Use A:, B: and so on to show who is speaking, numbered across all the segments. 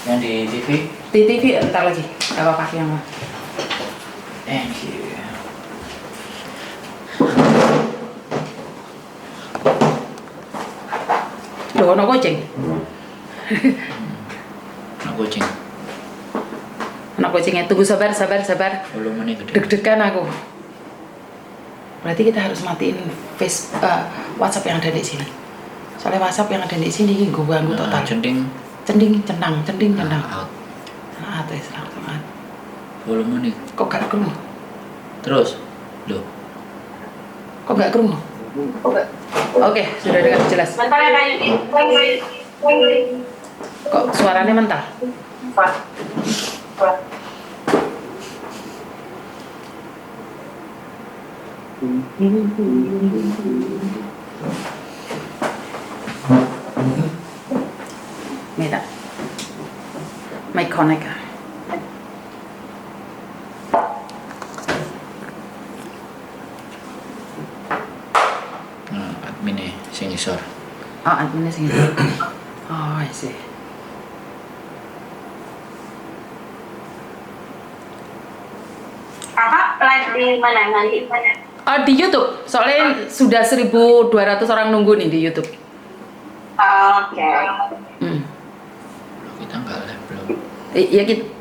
A: Yang di TV?
B: Di TV entar lagi. Gak apa-apa yang mana.
A: Thank you.
B: Loh, ono kucing.
A: Anak kucing.
B: Anak kucingnya tunggu sabar.
A: Belum menit gede.
B: Deg-degan aku. Berarti kita harus matiin WhatsApp yang ada di sini. Soalnya WhatsApp yang ada di sini gue ganggu total.
A: Cending.
B: Cending.
A: Out.
B: Nah, terus langsung.
A: 10 menit.
B: Kok gak kerungu?
A: Terus? Loh.
B: Kok gak kerungu? Oke, sudah dengar jelas.
C: Bentar ya Kak Yudi.
B: Kok suaranya mental? Mira. Mic connect.
A: Admin nih, sing isor.
B: Oh, adminnya sini. Oh, I see.
C: Kakak live di mana nanti?
B: Oh, di YouTube. Soalnya sudah 1.200 orang nunggu nih di YouTube.
C: Oke.
B: Hmm.
A: Kita nggak live belum.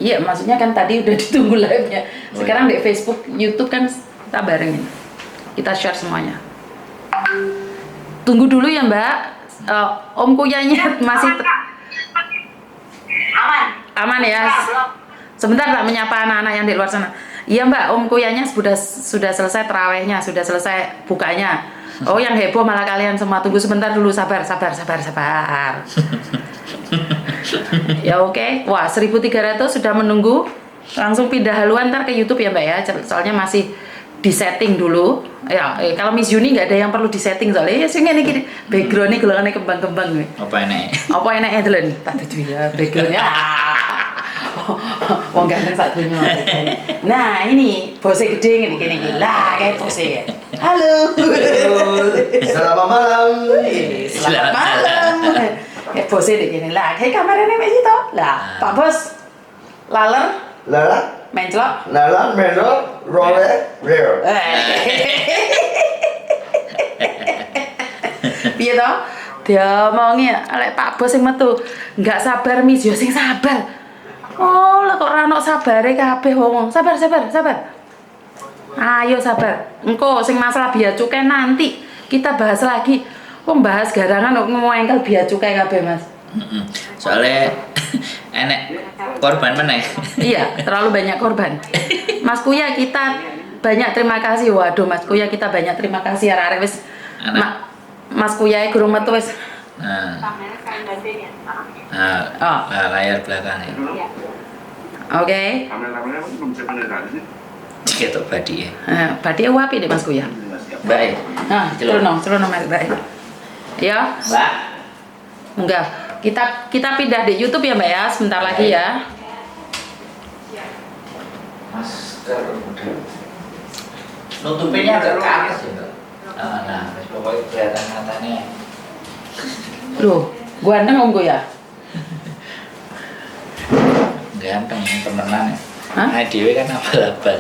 B: Iya, maksudnya kan tadi udah ditunggu live-nya. Sekarang di Facebook, YouTube kan kita barengin. Kita share semuanya. Tunggu dulu ya Mbak. Om Kuyanya masih aman ya.
C: Belum.
B: Sebentar tak menyapa anak-anak yang di luar sana. Iya Mbak, Om Kuyanya sudah selesai terawihnya, sudah selesai bukanya. Oh yang heboh malah kalian semua. Tunggu sebentar dulu, sabar. Ya oke. Wah 1.300 sudah menunggu. Langsung pindah haluan ntar ke YouTube ya Mbak ya. Soalnya masih disetting dulu. Ya kalau Miss Yuni nggak ada yang perlu disetting soalnya. Ya sih ini gini. Backgroundnya golongannya kembang-kembang nih.
A: Apa enak?
B: Apa enaknya dulu nih? Tak tuju ya backgroundnya. Wong ganteng satunya. Nah ini bosnya gede gini. Lah kayak bosnya. Halo.
D: Selamat malam.
B: Selamat malam. Kayak bosnya gini. Lah kayak kameranya Mbak Sito. Lah Pak Bos. Laler.
D: Lala,
B: Menclok.
D: Lala, Menor, Role, Rare.
B: Piye to? Diomongnya lek Pak Bos sing metu, enggak sabar Miss, yo sing sabar. Oh, lah kok ora ono sabare kabeh wong. Sabar. Ayo sabar. Engko sing masalah biaya cukai nanti kita bahas lagi. Wong bahas garangan kok ngengkel biaya cukai kabeh, Mas.
A: Soalnya enek korban mana?
B: Iya, terlalu banyak korban. Mas Kuya kita banyak terima kasih. Waduh, Mas Kuya kita banyak terima kasih arek wis. Mas Kuya gurung metu wis.
C: Kamera kan gantinya.
A: Nah, layar belakangnya.
C: Iya.
B: Oke.
E: Kamera-kameranya belum bisa pengendali sih.
A: Ketok badi ya.
B: Badhe wapi deh Mas Kuya.
A: Baik.
B: Nah, celono Mas baik. Ya,
A: Mbak.
B: enggak. Kita pindah di YouTube ya, Mbak ya, sebentar lagi ya.
A: Masker udah. Nutupinnya agak ke atas ya, Mbak. Nah, pokoknya kelihatan matanya.
B: Loh, ganteng Om Kuya.
A: Ganteng, temenan ya.
B: Hah?
A: Nah, Dewi kan abal-abal.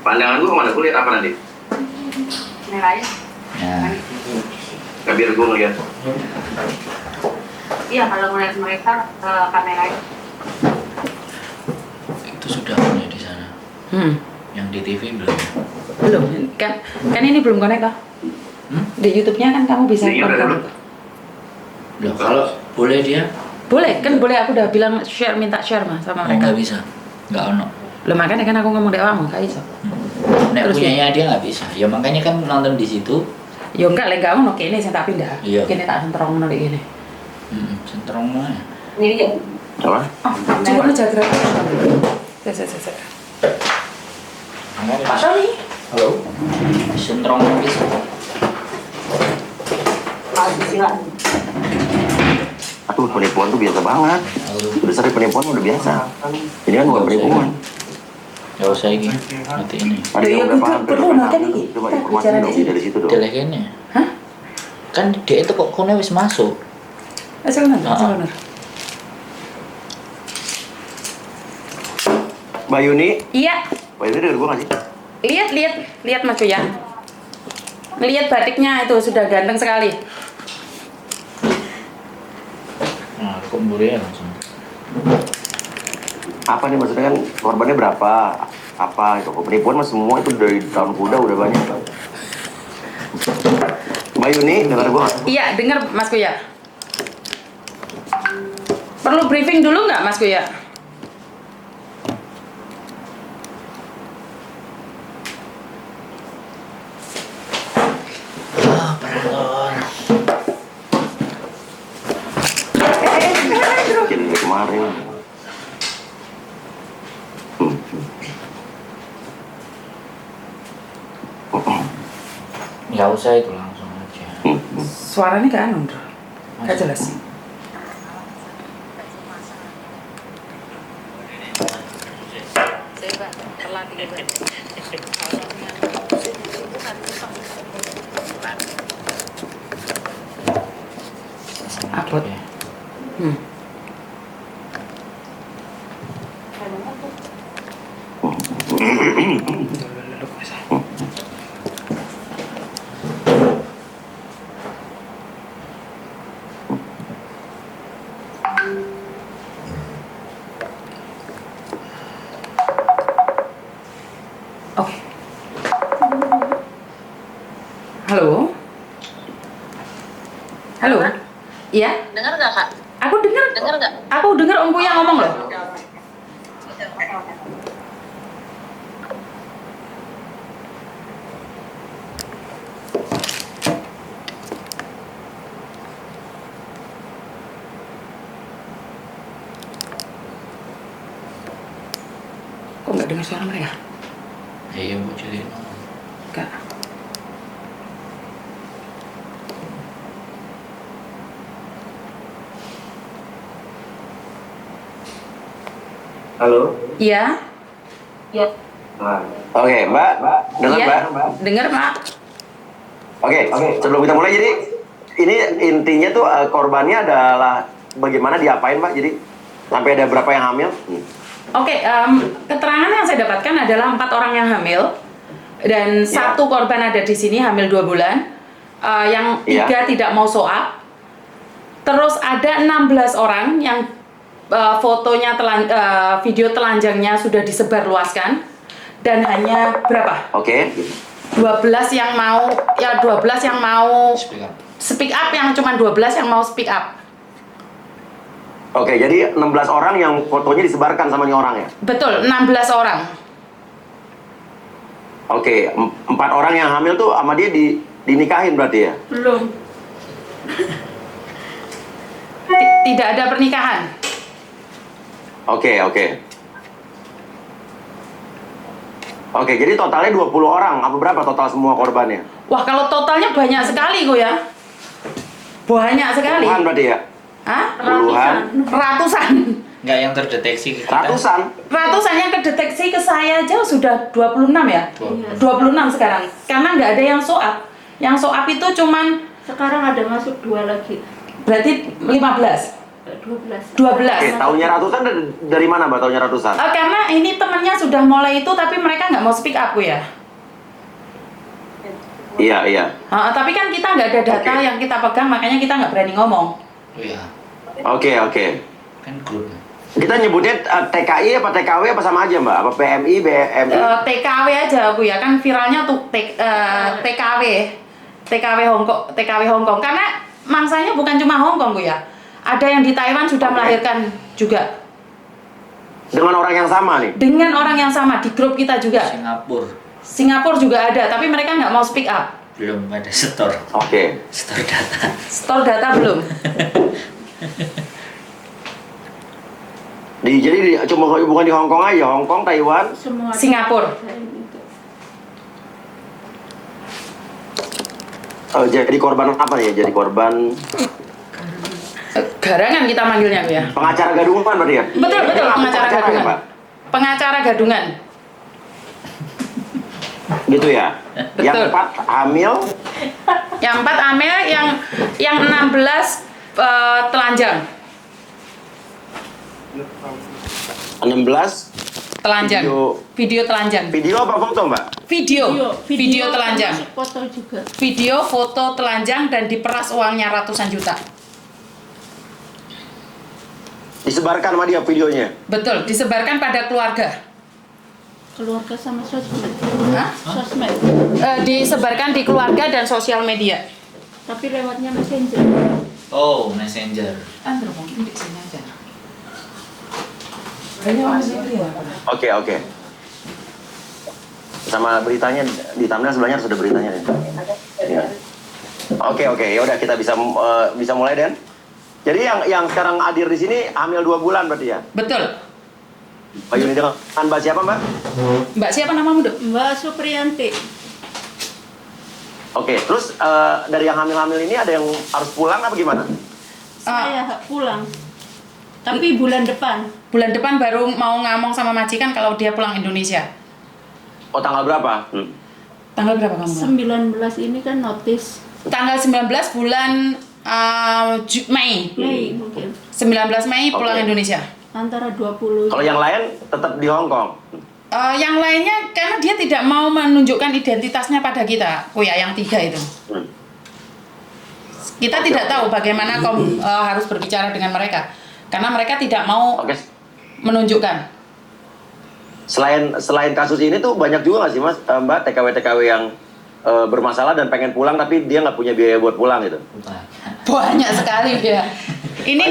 E: Pandangan gua kemana? Gua lihat apa nanti?
C: Kameranya.
A: Nah,
E: Gak biar gua ngeliat.
C: Iya kalau ngeliat mereka kameranya.
A: itu sudah punya di sana. Yang di TV belum.
B: Belum. Kan ini belum connect toh. Di YouTube-nya kan kamu bisa
E: Iya, udah
B: connect.
A: Loh, kalau boleh dia,
B: Boleh, kan boleh aku udah bilang share, minta share Mas sama mereka.
A: nggak bisa. Nggak ono.
B: Loh makanya kan aku ngomong dek kamu, gak iso.
A: Nek
B: Terus
A: punyanya dia nggak bisa. Ya makanya kan nonton di situ.
B: Ya enggak, lek gak ono kene sing tak pindah.
A: Iya.
B: Kene tak sentrong ngono kene.
A: Sentrong mana?
C: Ini dia.
E: Apa?
B: Oh, coba aja gerak. Saya. Pak Tony.
D: Halo.
A: Sentrong bisa.
C: Masih silat.
E: Aduh, penipuan tuh biasa banget. Udah sering penipuan udah biasa. Ini kan bukan penipuan.
A: Gak usah ini. Nanti ini.
E: Ada
B: Iya,
E: yang berapa?
B: betul, makan ini.
E: Coba
B: Kita
E: informasi
B: bicara
E: dong
B: di sini.
E: dari situ dong.
A: Delegennya.
B: Hah?
A: Kan dia itu kok kone wis masuk.
B: Asal
A: Ah.
B: bener.
E: Mbak Yuni,
B: Iya,
E: Mbak Yuni denger gue nggak sih?
B: lihat Mas Kuya. Lihat batiknya itu sudah ganteng sekali.
A: Nah, kumpulnya langsung.
E: Apa nih maksudnya kan korbannya berapa? Apa itu? Penipuan mas semua itu dari tahun kuda udah banyak. Mbak Yuni, dengar gue nggak?
B: Iya, dengar Mas Kuya. Perlu briefing dulu nggak Mas Kuya?
A: Ah, operator.
E: Jadi dari kemarin.
A: Nggak usah itu langsung aja.
B: Suaranya nggak anu, Bro. Nggak jelas. Upload.
A: Ya.
B: Oke. Halo. Halo. Iya.
F: Dengar nggak kak?
B: Aku dengar.
F: Dengar nggak?
B: Aku dengar Om Kuya ngomong loh. Kok nggak dengar suara mereka?
A: Iya, Bu, jadi
B: Enggak.
E: Halo.
B: Iya.
E: Oke, Mbak, dengar
B: Iya.
E: Mbak?
B: Dengar, Mak.
E: Oke, sebelum kita mulai jadi ini intinya tuh korbannya adalah bagaimana diapain Mbak? Jadi sampai ada berapa yang hamil?
B: Oke, keterangan yang saya dapatkan adalah 4 orang yang hamil dan satu korban ada di sini hamil 2 bulan, yang 3 tidak mau soap. Terus ada 16 orang yang fotonya video telanjangnya sudah disebarluaskan dan hanya berapa?
E: Oke.
B: 12 yang mau
A: speak up.
B: speak up, yang cuma 12 yang mau speak up.
E: Oke, jadi 16 orang yang fotonya disebarkan sama nih orang ya?
B: Betul, 16 orang.
E: Oke, 4 orang yang hamil tuh sama dia dinikahin berarti ya?
B: Belum. Tidak ada pernikahan.
E: Oke. Oke, jadi totalnya 20 orang. Apa berapa total semua korbannya?
B: Wah, kalau totalnya banyak sekali kok ya. Banyak sekali.
E: Puluhan berarti ya?
B: Hah?
E: Puluhan?
B: Ratusan.
A: Nggak yang terdeteksi ke kita.
E: Ratusan?
B: Yang kedeteksi ke saya aja sudah 26 ya?
A: 26.
B: 26 sekarang. Karena nggak ada yang soap. Yang soap itu cuman
F: Sekarang ada masuk 2 lagi.
B: berarti 15.
F: 12.
B: 12.
E: Oke, tahunnya ratusan dari mana Mbak tahunnya ratusan?
B: Karena ini temennya sudah mulai itu tapi mereka nggak mau speak up ya.
E: Iya.
B: Tapi kan kita nggak ada data yang kita pegang, makanya kita nggak berani ngomong.
A: Oh iya,
E: Oke.
A: kan grup.
E: Kita nyebutnya TKI apa TKW apa sama aja Mbak? Apa PMI, BMI?
B: TKW aja Bu ya, kan viralnya tuh TKW Hongkong karena mangsanya bukan cuma Hongkong Bu ya, ada yang di Taiwan sudah melahirkan juga
E: Dengan orang yang sama nih?
B: dengan orang yang sama di grup kita juga. Singapura juga ada, tapi mereka nggak mau speak up.
A: Belum ada store.
E: Oke.
A: Store data.
B: Store data belum.
E: Jadi cuma bukan di Hongkong aja, Hongkong, Taiwan.
F: Semua
B: Singapura.
E: Jadi korban apa nih? Jadi korban
B: Garangan kita manggilnya Bu ya.
E: pengacara gadungan berarti ya?
B: Betul, pengacara
E: ya,
B: gadungan.
E: Pak?
B: Pengacara gadungan.
E: Gitu ya?
B: Betul.
E: Yang 4 hamil,
B: Yang 4 hamil, yang 16 telanjang.
E: 16
B: Telanjang. Video telanjang.
E: Video apa foto, Mbak?
B: Video telanjang.
F: termasuk foto juga.
B: Video foto telanjang dan diperas uangnya ratusan juta.
E: Disebarkan sama dia videonya.
B: Betul, disebarkan pada keluarga.
F: Keluarga sama sosmed.
B: Hah?
F: Sosmed.
B: Disebarkan di keluarga dan sosial media.
F: Tapi lewatnya messenger.
A: Oh, Messenger.
B: Andro mungkin di sini aja.
E: Oke. Sama beritanya di thumbnail sebelahnya harus ada beritanya. Ya. Oke. Ya udah kita bisa mulai Den. Jadi yang sekarang hadir di sini hamil 2 bulan berarti ya?
B: Betul.
E: Mbak Yuni dengan Mbak siapa, Mbak?
B: Mbak siapa namamu, Dok?
F: Mbak Supriyanti.
E: Oke, terus dari yang hamil-hamil ini ada yang harus pulang apa gimana?
F: Saya pulang. Tapi bulan depan.
B: Bulan depan baru mau ngomong sama majikan kalau dia pulang Indonesia.
E: Oh, tanggal berapa?
B: Tanggal berapa kamu?
F: 19 ini kan notis.
B: Tanggal 19 bulan Mei.
F: Mei mungkin.
B: 19 Mei pulang
E: Oke.
B: Indonesia.
F: Antara 20.
E: Kalau yang lain tetap di Hong Kong.
B: Yang lainnya karena dia tidak mau menunjukkan identitasnya pada kita, Kuya, yang 3 itu. Kita tidak tahu bagaimana harus berbicara dengan mereka, karena mereka tidak mau
E: Oke.
B: menunjukkan.
E: Selain kasus ini tuh banyak juga nggak sih Mas, Mbak, TKW yang bermasalah dan pengen pulang tapi dia nggak punya biaya buat pulang gitu.
B: Banyak sekali ya. Ini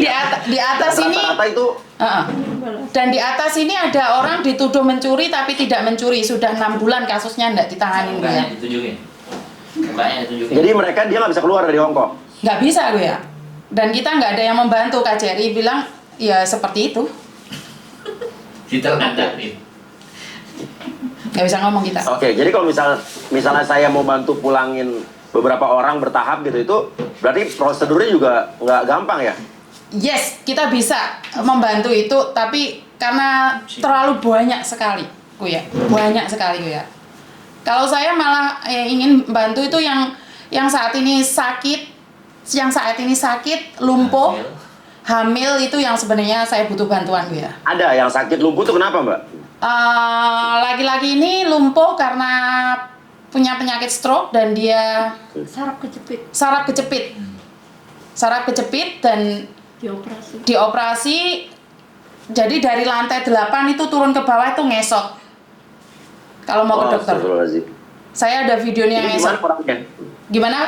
B: di atas ini.
E: Rata-rata itu.
B: Dan di atas ini ada orang dituduh mencuri tapi tidak mencuri, sudah 6 bulan kasusnya tidak ditangani.
A: Mukanya
B: Ya.
A: ditunjukin. Mukanya ditunjukin.
E: Jadi mereka dia nggak bisa keluar dari Hong Kong.
B: Nggak bisa gue ya. Dan kita nggak ada yang membantu. Kak Jerry bilang ya seperti itu.
A: Ditelantarin.
B: Nggak bisa ngomong kita.
E: Oke, jadi kalau misalnya saya mau bantu pulangin beberapa orang bertahap gitu, itu berarti prosedurnya juga nggak gampang ya?
B: Yes, kita bisa membantu itu, tapi karena terlalu banyak sekali, Kuya. Banyak sekali, Kuya. Kalau saya malah ingin bantu itu yang saat ini sakit, lumpuh, hamil itu yang sebenarnya saya butuh bantuan, Kuya.
E: Ada yang sakit lumpuh tuh kenapa, Mbak?
B: Laki-laki ini lumpuh karena punya penyakit stroke dan dia
F: Saraf kejepit.
B: saraf kejepit dan
F: Dioperasi.
B: dioperasi. Jadi dari lantai 8 itu turun ke bawah itu ngesot. Kalau mau ke dokter.
E: Astagfirullahaladzim.
B: Saya ada videonya yang
E: Ini gimana
B: ngesot.
E: orangnya?
B: Gimana?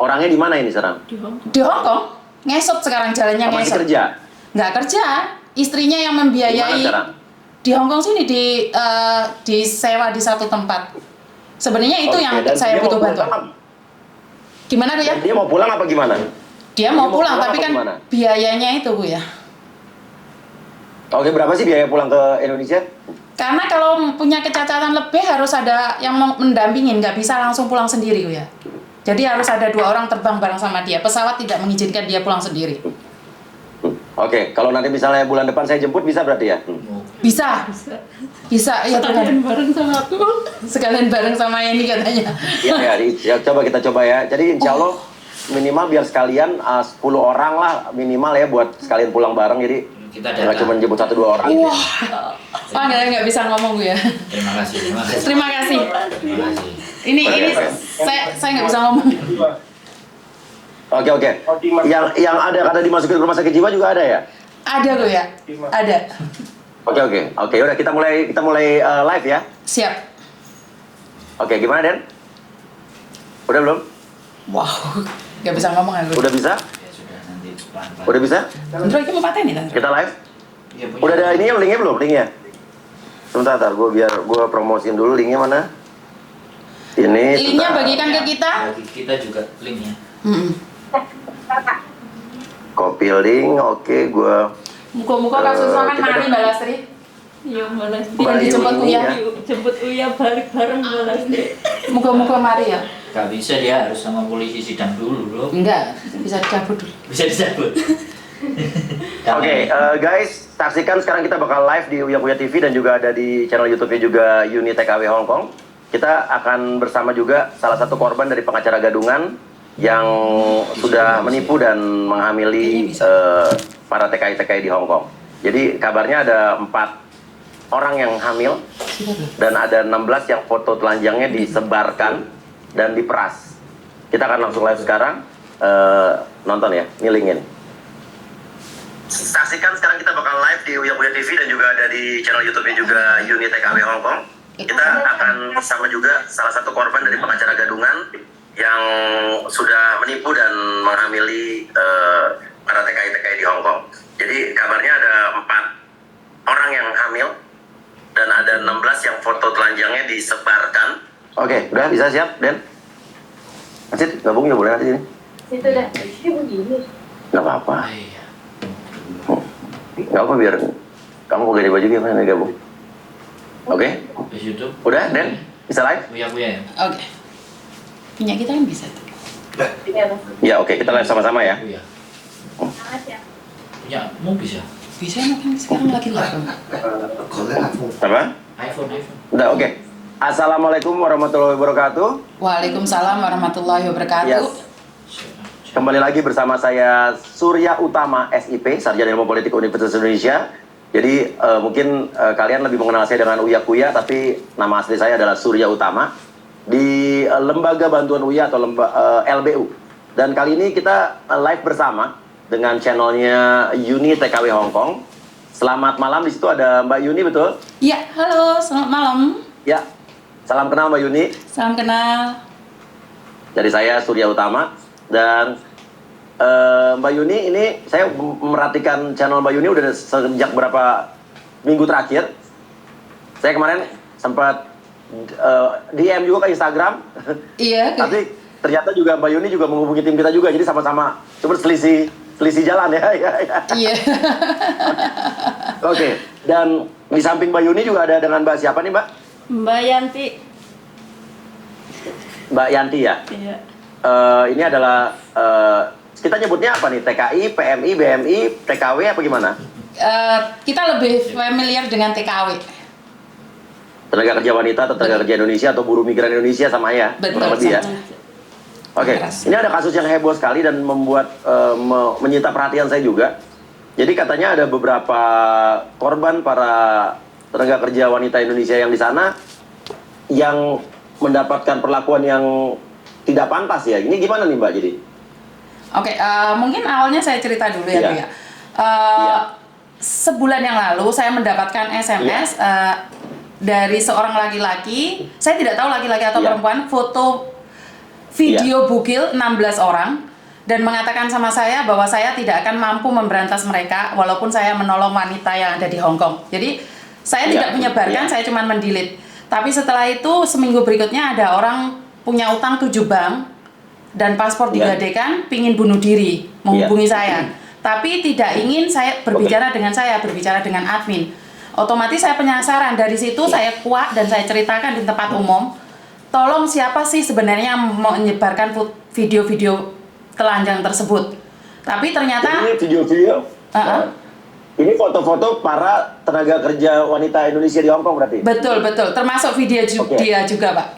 E: Orangnya di mana ini sekarang?
F: Di Hong Kong.
B: Di Hong Kong. Ngesot sekarang jalannya
E: Apa masih
B: ngesot.
E: kerja?
B: Nggak kerja. Istrinya yang
E: Di mana
B: membiayai.
E: sekarang?
B: Di Hong Kong sini disewa di satu tempat. Sebenarnya itu
E: Oke,
B: yang
E: dan
B: saya
E: dia mau
B: butuh
E: pulang
B: bantuan. Gimana tuh ya?
E: Dan dia mau pulang apa gimana?
B: Dia mau
E: mau
B: pulang
E: pulang
B: tapi
E: apa
B: kan
E: gimana?
B: biayanya itu, Bu ya.
E: Oke, berapa sih biaya pulang ke Indonesia?
B: Karena kalau punya kecacatan lebih harus ada yang mendampingin, nggak bisa langsung pulang sendiri, Bu ya. Jadi harus ada 2 orang terbang bareng sama dia. Pesawat tidak mengizinkan dia pulang sendiri.
E: Oke, kalau nanti misalnya bulan depan saya jemput bisa berarti ya?
B: Bisa, bisa ya benar.
F: Sekalian bareng sama aku.
B: Sekalian bareng sama ini katanya.
E: Ya, coba kita coba ya. Jadi insya Allah minimal biar sekalian 10 orang lah minimal ya buat sekalian pulang bareng. Jadi
A: Kita
E: nggak
A: datang.
E: cuma jemput 1-2 orang.
B: Wah, nggak bisa ngomong, Bu ya.
A: Terima kasih.
B: Terima kasih.
A: Terima kasih.
B: Ini saya nggak bisa ngomong.
E: Oke. Yang ada dimasukin ke rumah sakit jiwa juga ada ya?
B: Ada, Bu ya. Ada.
E: Oke. Udah kita mulai live ya.
B: Siap.
E: Oke, gimana Den? Udah belum?
B: Wow, nggak bisa ngomong aku.
E: Udah bisa?
A: Ya sudah, nanti pelan-pelan.
E: Udah bisa?
B: Andro itu mau paten nih, Tante.
E: Kita live?
A: Ya, punya.
E: Udah ada ininya, linknya belum? Linknya? Sebentar, biar gue promosiin dulu linknya mana? Ini.
B: Linknya
E: sebentar.
B: bagikan ke kita.
A: Bagi kita juga linknya.
E: Copy link, oke, gue.
B: Muka-muka kasusnya kan
E: kita
B: Mari Mbak Lastri.
F: Iya, Mbak Lesti.
B: Dan dijemput
E: ini
B: Uya.
E: ya.
F: Jemput Uya balik bareng Mbak Lesti.
B: Muka-muka Mari ya.
A: Gak bisa, dia harus sama polisi sidang dulu loh.
B: Enggak, bisa dicabut dulu.
A: Bisa disebut.
E: Oke, guys, saksikan sekarang kita bakal live di Uya Kuya TV dan juga ada di channel YouTube-nya juga Uni TKW Hong Kong. Kita akan bersama juga salah satu korban dari pengacara gadungan yang sudah menipu dan menghamili para TKI-TKI di Hong Kong. Jadi kabarnya ada 4 orang yang hamil dan ada 16 yang foto telanjangnya disebarkan dan diperas. Kita akan langsung live sekarang, nonton ya, ngilingin. Saksikan sekarang kita bakal live di Uya Kuya TV dan juga ada di channel YouTube-nya juga Unit TKW Hong Kong. Kita akan bersama juga salah satu korban dari pengacara gadungan yang sudah menipu dan menghamili para TKI di Hong Kong. Jadi kabarnya ada 4 orang yang hamil dan ada 16 yang foto telanjangnya disebarkan. Oke, udah bisa siap, Den? Acit, gabungnya boleh nanti sini?
C: Itu dah. Ini begini.
E: Nggak apa-apa.
A: Iya.
E: Nggak apa biar kamu ganti baju gimana gabung. Oke?
A: Di YouTube.
E: Udah, Den? Bisa live?
A: Uya ya.
B: Oke. Punya kita kan bisa tuh.
C: Ini apa?
E: Ya, oke, kita live sama-sama ya.
A: Uya.
C: Sangat ya.
A: Punya mau bisa.
B: Bisa makan sekarang lagi live.
D: Còn lấy iPhone.
E: Apa?
A: iPhone.
E: Udah, oke. Assalamualaikum warahmatullahi wabarakatuh.
B: Waalaikumsalam warahmatullahi wabarakatuh.
E: Yes. Kembali lagi bersama saya Surya Utama SIP, Sarjana Ilmu Politik Universitas Indonesia. Jadi mungkin kalian lebih mengenal saya dengan Uya Kuya, tapi nama asli saya adalah Surya Utama di Lembaga Bantuan Uya atau LBU. Dan kali ini kita live bersama dengan channelnya Uni TKW Hong Kong. Selamat malam, di situ ada Mbak Yuni, betul?
B: Ya, halo, selamat malam.
E: Ya, salam kenal Mbak Yuni.
B: Salam kenal.
E: Dari saya Surya Utama. Dan Mbak Yuni, ini saya merhatikan channel Mbak Yuni udah sejak berapa minggu terakhir. Saya kemarin sempat DM juga ke Instagram.
B: Iya.
E: Tapi ternyata juga Mbak Yuni juga menghubungi tim kita juga. Jadi sama-sama cuma selisih jalan ya.
B: Iya.
E: Oke. Dan di samping Mbak Yuni juga ada dengan Mbak siapa nih, Mbak?
F: Mbak Yanti.
E: Mbak Yanti ya.
F: Iya.
E: Ini adalah kita nyebutnya apa nih? TKI, PMI, BMI, TKW apa gimana?
B: Kita lebih familiar dengan TKW.
E: Tenaga kerja wanita atau tenaga kerja Indonesia atau buruh migran Indonesia sama ya?
B: Betul,
E: Kurang lebih ya.
B: sama.
E: Oke, ini ada kasus yang heboh sekali dan membuat menyita perhatian saya juga. Jadi katanya ada beberapa korban para tenaga kerja wanita Indonesia yang di sana yang mendapatkan perlakuan yang tidak pantas ya. Ini gimana nih Mbak jadi?
B: Oke, mungkin awalnya saya cerita dulu ya,
E: Iya.
B: Bu ya.
E: Iya.
B: Sebulan yang lalu saya mendapatkan SMS dari seorang laki-laki. Saya tidak tahu laki-laki atau
E: Iya.
B: perempuan, foto video bugil 16 orang dan mengatakan sama saya bahwa saya tidak akan mampu memberantas mereka walaupun saya menolong wanita yang ada di Hong Kong. Jadi saya
E: Iya.
B: tidak menyebarkan, saya cuma mendelete. Tapi setelah itu seminggu berikutnya ada orang punya utang 7 bank dan paspor digadekan, pingin bunuh diri, menghubungi saya. Tapi tidak ingin saya berbicara dengan saya, berbicara dengan admin. Otomatis saya penasaran, dari situ saya kuat dan saya ceritakan di tempat umum. Tolong siapa sih sebenarnya yang menyebarkan video-video telanjang tersebut. Tapi ternyata
E: Ini video-video. Ini foto-foto para tenaga kerja wanita Indonesia di Hong Kong berarti?
B: betul, termasuk video dia juga, Pak.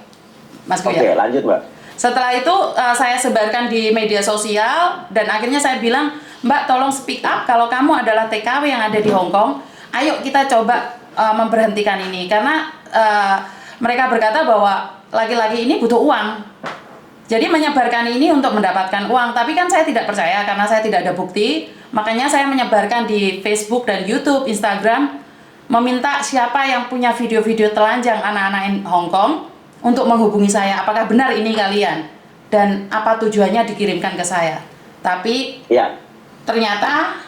B: Mas
E: Oke,
B: Buya.
E: lanjut Mbak.
B: Setelah itu saya sebarkan di media sosial dan akhirnya saya bilang, Mbak tolong speak up kalau kamu adalah TKW yang ada di Hong Kong, ayo kita coba memberhentikan ini karena mereka berkata bahwa laki-laki ini butuh uang. Jadi menyebarkan ini untuk mendapatkan uang, tapi kan saya tidak percaya karena saya tidak ada bukti. Makanya saya menyebarkan di Facebook dan YouTube, Instagram, meminta siapa yang punya video-video telanjang anak-anak Hong Kong untuk menghubungi saya, apakah benar ini kalian dan apa tujuannya dikirimkan ke saya. Tapi
E: Ya.
B: ternyata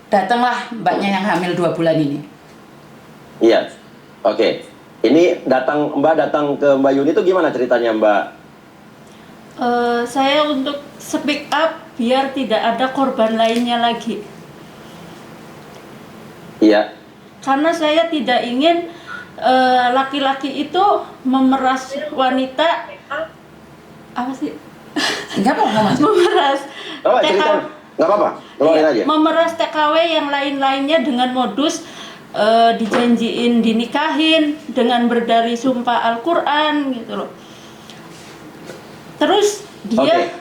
B: datanglah mbaknya yang hamil 2 bulan ini.
E: Iya. Oke. Ini Mbak datang ke Mbak Yuni itu gimana ceritanya Mbak?
F: Saya untuk speak up biar tidak ada korban lainnya lagi.
E: Iya.
F: Karena saya tidak ingin laki-laki itu memeras wanita. Apa sih?
B: Enggak apa-apa, Mas.
F: Memeras
E: Oh, cerita. Nggak apa-apa. Keluarin aja.
F: memeras TKW yang lain-lainnya dengan modus dijanjiin dinikahin dengan berdari sumpah Al-Quran gitu loh. Terus dia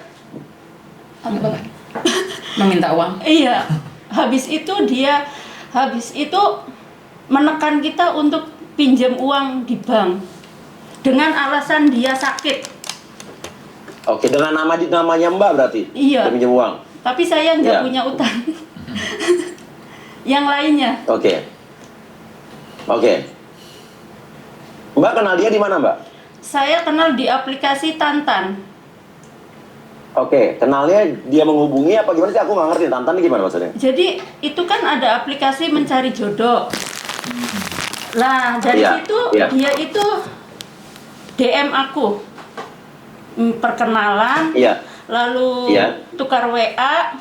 B: Meminta uang.
F: iya, habis itu menekan kita untuk pinjam uang di bank dengan alasan dia sakit.
E: Oke, dengan namanya Mbak berarti?
F: Iya.
E: Dia pinjam uang?
F: Tapi saya nggak
E: Iya.
F: punya utang. Yang lainnya.
E: Oke. Mbak kenal dia di mana, Mbak?
F: Saya kenal di aplikasi Tantan.
E: Oke, kenalnya dia menghubungi apa gimana sih? Aku nggak ngerti. Tantan ini gimana maksudnya?
F: Jadi itu kan ada aplikasi mencari jodoh. Nah, dari
E: Iya,
F: situ
E: iya.
F: dia itu DM aku. Perkenalan,
E: Iya.
F: lalu
E: Iya.
F: tukar WA.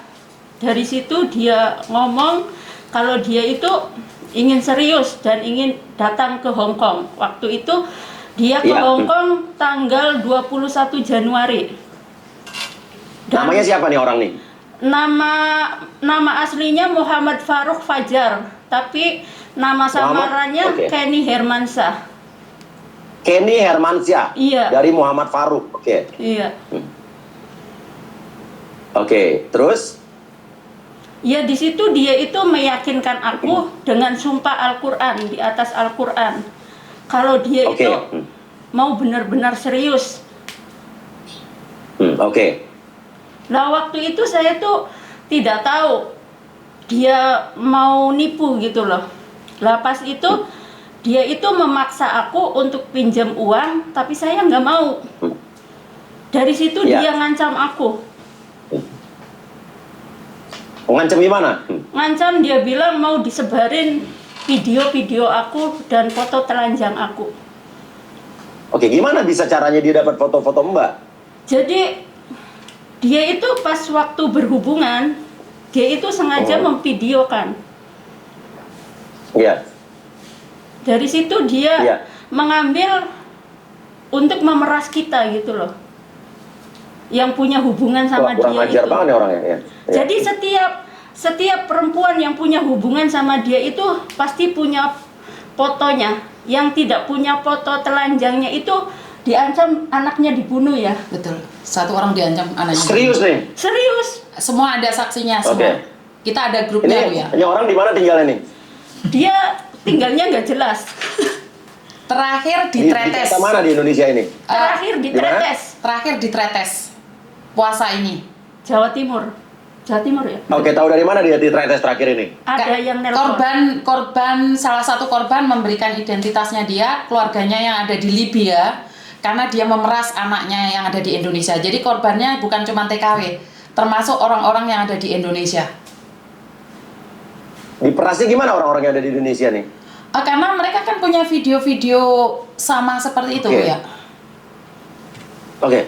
F: Dari situ dia ngomong kalau dia itu ingin serius dan ingin datang ke Hong Kong. Waktu itu dia ke
E: Iya.
F: Hong Kong tanggal 21 Januari. Dan
E: Namanya siapa nih orang nih?
F: nama aslinya Muhammad Faruk Fajar, tapi nama samarannya
E: Oke.
F: Kenny Hermansyah.
E: Kenny Hermansyah.
F: Iya.
E: Dari Muhammad Faruk. Oke.
F: Iya.
E: Oke, terus?
F: Ya di situ dia itu meyakinkan aku dengan sumpah Al-Qur'an, di atas Al-Qur'an. Kalau dia
E: Oke.
F: itu mau benar-benar serius.
E: Oke.
F: Nah waktu itu saya tuh tidak tahu dia mau nipu gitu loh. Lah pas itu dia itu memaksa aku untuk pinjam uang, tapi saya nggak mau. Dari situ
E: Ya.
F: dia ngancam aku.
E: Ngancam gimana?
F: Ngancam, dia bilang mau disebarin video-video aku dan foto telanjang aku.
E: Oke, gimana bisa caranya dia dapat foto-foto Mbak?
F: Jadi dia itu pas waktu berhubungan, dia itu sengaja memvideokan.
E: Iya.
F: Dari situ dia
E: Iya.
F: mengambil untuk memeras kita gitu loh. Yang punya hubungan sama
E: Wah, kurang
F: dia
E: ajar
F: itu.
E: banget nih orangnya. Ya.
F: Jadi setiap perempuan yang punya hubungan sama dia itu pasti punya fotonya. Yang tidak punya foto telanjangnya itu diancam anaknya dibunuh ya.
B: Betul. Satu orang diancam anaknya.
E: Serius nih?
F: Serius.
B: Semua ada saksinya semua.
E: Oke.
B: Kita ada grupnya Bu ya.
E: Ini orang di mana tinggalnya nih?
F: Dia tinggalnya nggak jelas.
B: Terakhir
E: Di
B: di Tretes.
E: kota mana di Indonesia ini?
F: Terakhir di
E: di mana?
F: Tretes,
B: Terakhir di Tretes. Puasa ini.
F: Jawa Timur. Jawa Timur ya.
E: Oke, tahu dari mana dia di Tretes terakhir ini?
F: Ada yang nelpon.
B: Korban salah satu korban memberikan identitasnya dia, keluarganya yang ada di Libya karena dia memeras anaknya yang ada di Indonesia. Jadi korbannya bukan cuma TKW, termasuk orang-orang yang ada di Indonesia.
E: Diperasnya gimana orang-orang yang ada di Indonesia nih?
B: Karena mereka kan punya video-video sama seperti itu
E: Oke.
B: Bu ya.
E: Oke.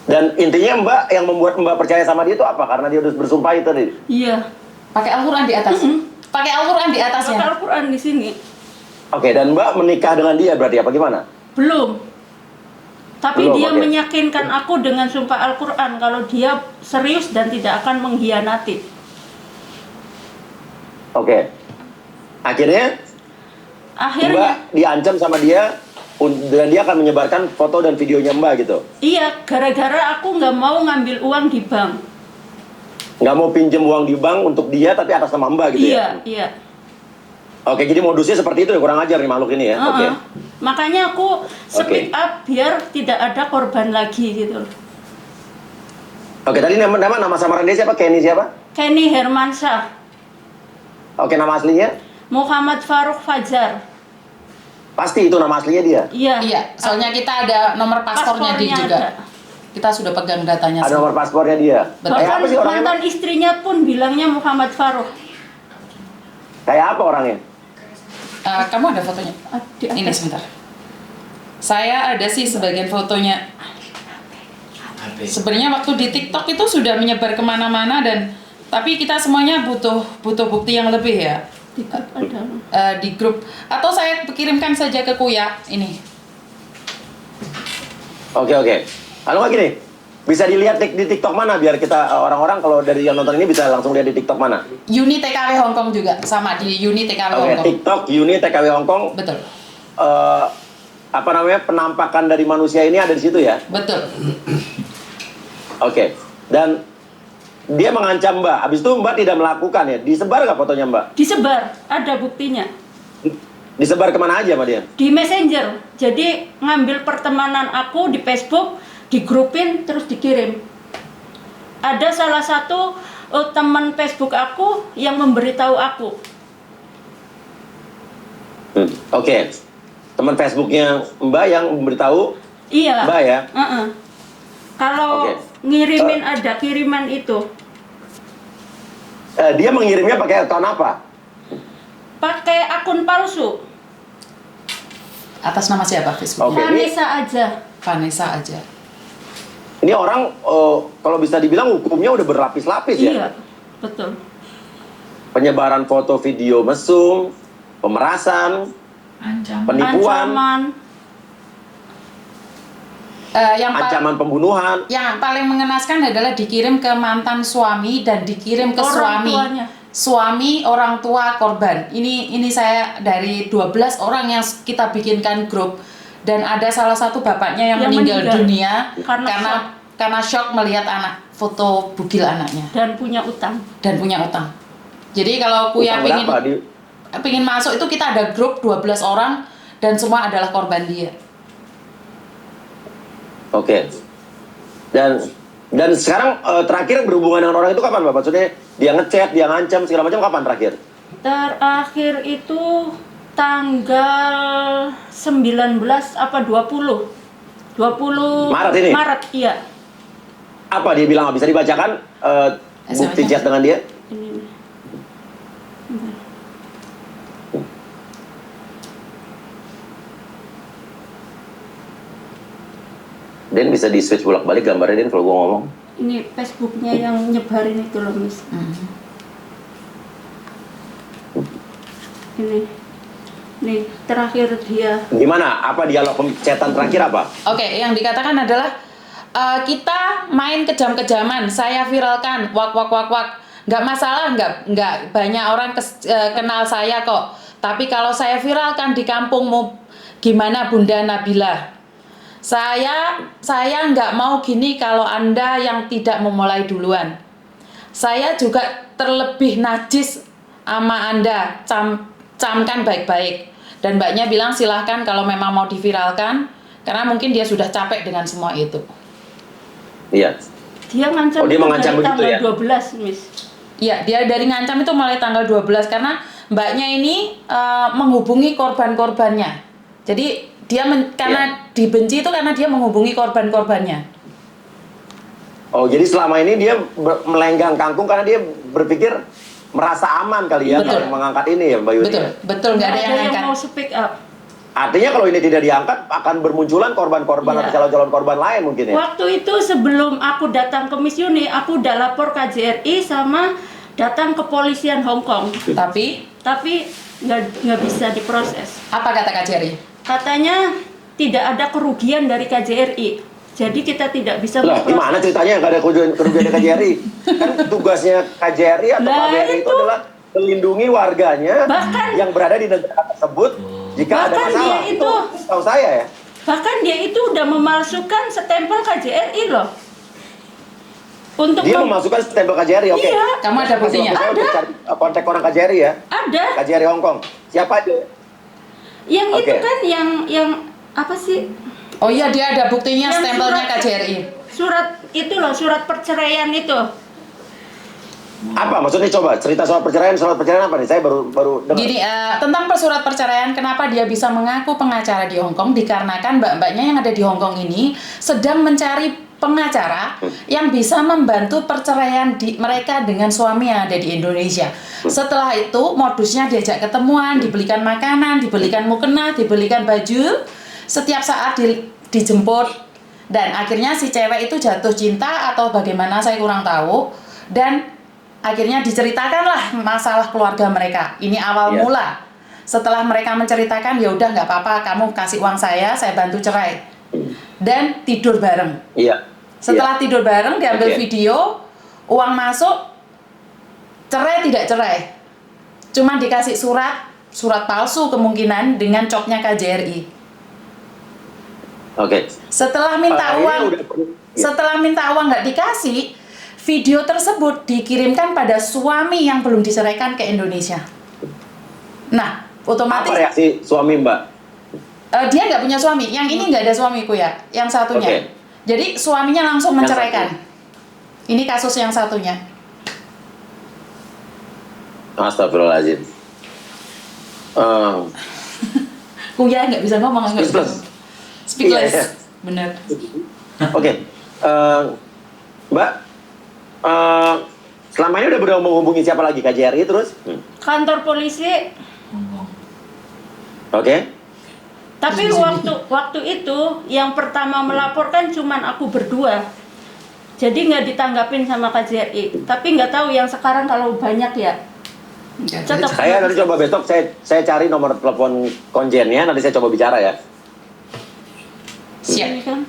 E: Dan intinya Mbak yang membuat Mbak percaya sama dia itu apa? Karena dia udah bersumpah itu tadi.
F: Iya.
B: Pakai Al-Qur'an di atas. Pakai Al-Qur'an di
F: Pakai
B: atasnya.
F: Al-Qur'an di sini.
E: Oke, dan Mbak menikah dengan dia berarti apa gimana?
F: Belum. Tapi
E: Belum,
F: dia
E: oke.
F: meyakinkan aku dengan sumpah Al-Qur'an kalau dia serius dan tidak akan mengkhianati.
E: Oke. Akhirnya
F: Akhirnya
E: Mbak diancam sama dia dan dia akan menyebarkan foto dan videonya Mbak gitu.
F: iya, gara-gara aku nggak mau ngambil uang di bank.
E: Nggak mau pinjem uang di bank untuk dia tapi atas nama Mbak gitu
F: Iya,
E: ya?
F: iya.
E: Oke, jadi modusnya seperti itu ya, kurang ajar nih makhluk ini ya. Oke.
F: Makanya aku speak up biar tidak ada korban lagi gitu.
E: Oke, tadi nama samaran dia siapa? Kenny siapa?
F: Kenny Hermansyah,
E: Oke, nama aslinya?
F: Muhammad Faruk Fajar.
E: Pasti itu nama aslinya dia.
F: Iya.
B: Iya, soalnya kita ada nomor paspornya dia juga.
F: ada.
B: Kita sudah pegang datanya
E: Ada
B: semua.
E: nomor paspornya dia.
B: Betul.
E: Kayak apa sih
F: Bahkan
E: orangnya?
F: mantan istrinya pun bilangnya Muhammad Faruk.
E: Kayak apa orangnya?
B: Kamu ada fotonya?
F: Di atas.
B: Ini sebentar. Saya ada sih sebagian fotonya.
A: HP.
B: Sebenarnya waktu di TikTok itu sudah menyebar kemana-mana dan tapi kita semuanya butuh bukti yang lebih ya.
F: Di grup ada.
B: Di grup atau saya kirimkan saja ke Kuya ini.
E: Oke. Kalau nggak gini, bisa dilihat di TikTok mana biar kita orang-orang kalau dari yang nonton ini bisa langsung lihat di TikTok mana?
B: Uni TKW Hongkong juga sama di Uni TKW
E: Oke,
B: Hongkong.
E: TikTok Uni TKW Hongkong.
B: Betul.
E: Apa namanya penampakan dari manusia ini ada di situ ya?
B: Betul.
E: Oke. Dan dia mengancam Mbak. Habis itu Mbak tidak melakukan ya? Disebar nggak fotonya Mbak?
F: Disebar, ada buktinya.
E: Disebar kemana aja sama dia?
F: Di Messenger. Jadi ngambil pertemanan aku di Facebook, digrupin terus dikirim. Ada salah satu teman Facebook aku yang memberitahu aku.
E: Oke. Teman Facebooknya Mbak yang memberitahu
F: Iya.
E: Mbak ya?
F: Kalau
E: Oke.
F: ngirimin ada kiriman itu.
E: Dia mengirimnya pakai akun apa?
F: Pakai akun palsu.
B: Atas nama siapa Facebooknya?
E: Oke, ini-
F: Vanessa aja.
B: Vanessa aja.
E: Ini orang kalau bisa dibilang hukumnya udah berlapis-lapis ya?
F: Iya, betul.
E: Penyebaran foto video mesum, pemerasan,
A: Ancaman.
E: penipuan,
F: Ancaman.
E: ancaman pembunuhan.
B: Yang paling mengenaskan adalah dikirim ke mantan suami dan dikirim ke
F: Orang tuanya.
B: suami orang tua korban. Ini saya dari 12 orang yang kita bikinkan grup, dan ada salah satu bapaknya yang meninggal dunia karena shock melihat anak foto bugil anaknya
F: Dan punya utang.
B: Jadi kalau Kuya
E: Utang berapa?
B: pingin masuk itu kita ada grup 12 orang dan semua adalah korban dia.
E: Oke. Dan sekarang terakhir berhubungan dengan orang itu kapan, Pak? Maksudnya dia ngechat, dia ngancam segala macam, kapan terakhir?
F: Terakhir itu tanggal 19 apa 20? 20
E: Maret ini?
F: Maret, iya.
E: Apa dia bilang? Bisa dibacakan bukti
B: SMS-nya?
E: chat dengan dia?
F: Ini.
E: Den bisa di switch bolak-balik gambarnya, Den, kalau gua ngomong.
F: Ini Facebooknya yang nyebarin itu loh, Miss. Ini. Nih, terakhir dia.
E: Gimana? Apa dialog chatan terakhir apa?
B: Oke, yang dikatakan adalah kita main kejam-kejaman, saya viralkan, wak. Nggak masalah, nggak banyak orang kenal saya kok. Tapi kalau saya viralkan di kampungmu, gimana Bunda Nabila? Saya nggak mau gini kalau Anda yang tidak memulai duluan. Saya juga terlebih najis sama Anda, camkan baik-baik. Dan mbaknya bilang silahkan kalau memang mau diviralkan, karena mungkin dia sudah capek dengan semua itu.
E: Iya.
F: Dia ngancam
E: Dia
F: itu
E: mengancam
F: dari
E: begitu
F: tanggal
E: ya?
F: 12, Miss.
B: Iya, dia dari ngancam itu mulai tanggal 12 karena mbaknya ini menghubungi korban-korbannya. Jadi dia karena dibenci itu karena dia menghubungi korban-korbannya.
E: Oh, jadi selama ini dia melenggang kangkung karena dia berpikir merasa aman kali ya
B: Betul.
E: kalau mengangkat ini ya, Mbak Yuni.
B: Betul, nggak ada yang angkat.
F: mau speak up.
E: Artinya kalau ini tidak diangkat akan bermunculan korban-korban
F: Iya.
E: atau calon-calon korban lain mungkin ya.
F: Waktu itu sebelum aku datang ke Miss Yuni, aku udah lapor KJRI sama datang ke polisian Hong Kong.
B: Tapi
F: Tapi nggak bisa diproses.
B: apa kata Kak Jerry?
F: Katanya tidak ada kerugian dari KJRI. Jadi kita tidak bisa
E: Lah, gimana ceritanya nggak ada kerugian dari KJRI? Kan tugasnya KJRI atau
F: Lah,
E: KBRI itu
F: itu.
E: adalah melindungi warganya
F: Bahkan-
E: yang berada di negara tersebut jika ada
F: Bahkan
E: masalah.
F: dia itu-
E: tahu saya ya.
F: Bahkan dia itu udah memalsukan stempel KJRI loh. Untuk
E: Dia memasukkan stempel KJRI, oke.
F: Iya.
B: Kamu ada buktinya?
E: Saya untuk cari kontak orang KJRI ya.
F: ada
E: KJRI Hong Kong. Siapa aja?
F: yang itu
E: Oke.
F: kan yang apa sih?
B: Oh iya, dia ada buktinya
F: Yang
B: stempelnya
F: surat-
B: KJRI.
F: Surat itu loh, surat perceraian itu.
E: Apa maksudnya, coba cerita soal perceraian apa nih? Saya baru dengar.
B: Gini, tentang surat perceraian, kenapa dia bisa mengaku pengacara di Hong Kong? Dikarenakan mbak-mbaknya yang ada di Hong Kong ini sedang mencari pengacara yang bisa membantu perceraian mereka dengan suami yang ada di Indonesia. Setelah itu modusnya diajak ketemuan, dibelikan makanan, dibelikan mukena, dibelikan baju, setiap saat dijemput, dan akhirnya si cewek itu jatuh cinta atau bagaimana saya kurang tahu, dan akhirnya diceritakanlah masalah keluarga mereka. Ini awal
E: Iya.
B: mula. Setelah mereka menceritakan, ya udah nggak apa-apa, kamu kasih uang saya bantu cerai. Dan tidur bareng.
E: Iya.
B: Setelah tidur bareng, diambil
E: Oke.
B: video, uang masuk, cerai tidak cerai. Cuma dikasih surat palsu kemungkinan dengan coknya KJRI.
E: Oke.
B: Setelah minta
E: Ini
B: uang,
E: udah perlu- ya.
B: setelah minta uang nggak dikasih, video tersebut dikirimkan pada suami yang belum diceraikan ke Indonesia. Nah, Otomatis
E: Apa reaksi suami Mbak?
B: dia nggak punya suami. Yang ini nggak ada suamiku ya, yang satunya.
E: Oke.
B: Jadi suaminya langsung
E: Yang
B: menceraikan. Ini kasus yang satunya.
E: Astagfirullahaladzim.
B: Kuya nggak bisa ngomong. nggak bisa
E: Speechless.
B: ngomong. Speechless.
E: Iya, iya.
B: Bener.
E: Oke. Mbak, selama ini udah berusaha menghubungi siapa lagi? KJRI terus?
F: Kantor polisi.
E: Oke.
F: Tapi waktu itu yang pertama melaporkan cuman aku berdua. Jadi nggak ditanggapin sama KJRI. Tapi nggak tahu yang sekarang kalau banyak ya. Tetap.
E: Saya nanti coba besok saya cari nomor telepon konjennya, nanti saya coba bicara ya.
B: Siap.
F: Ini kan.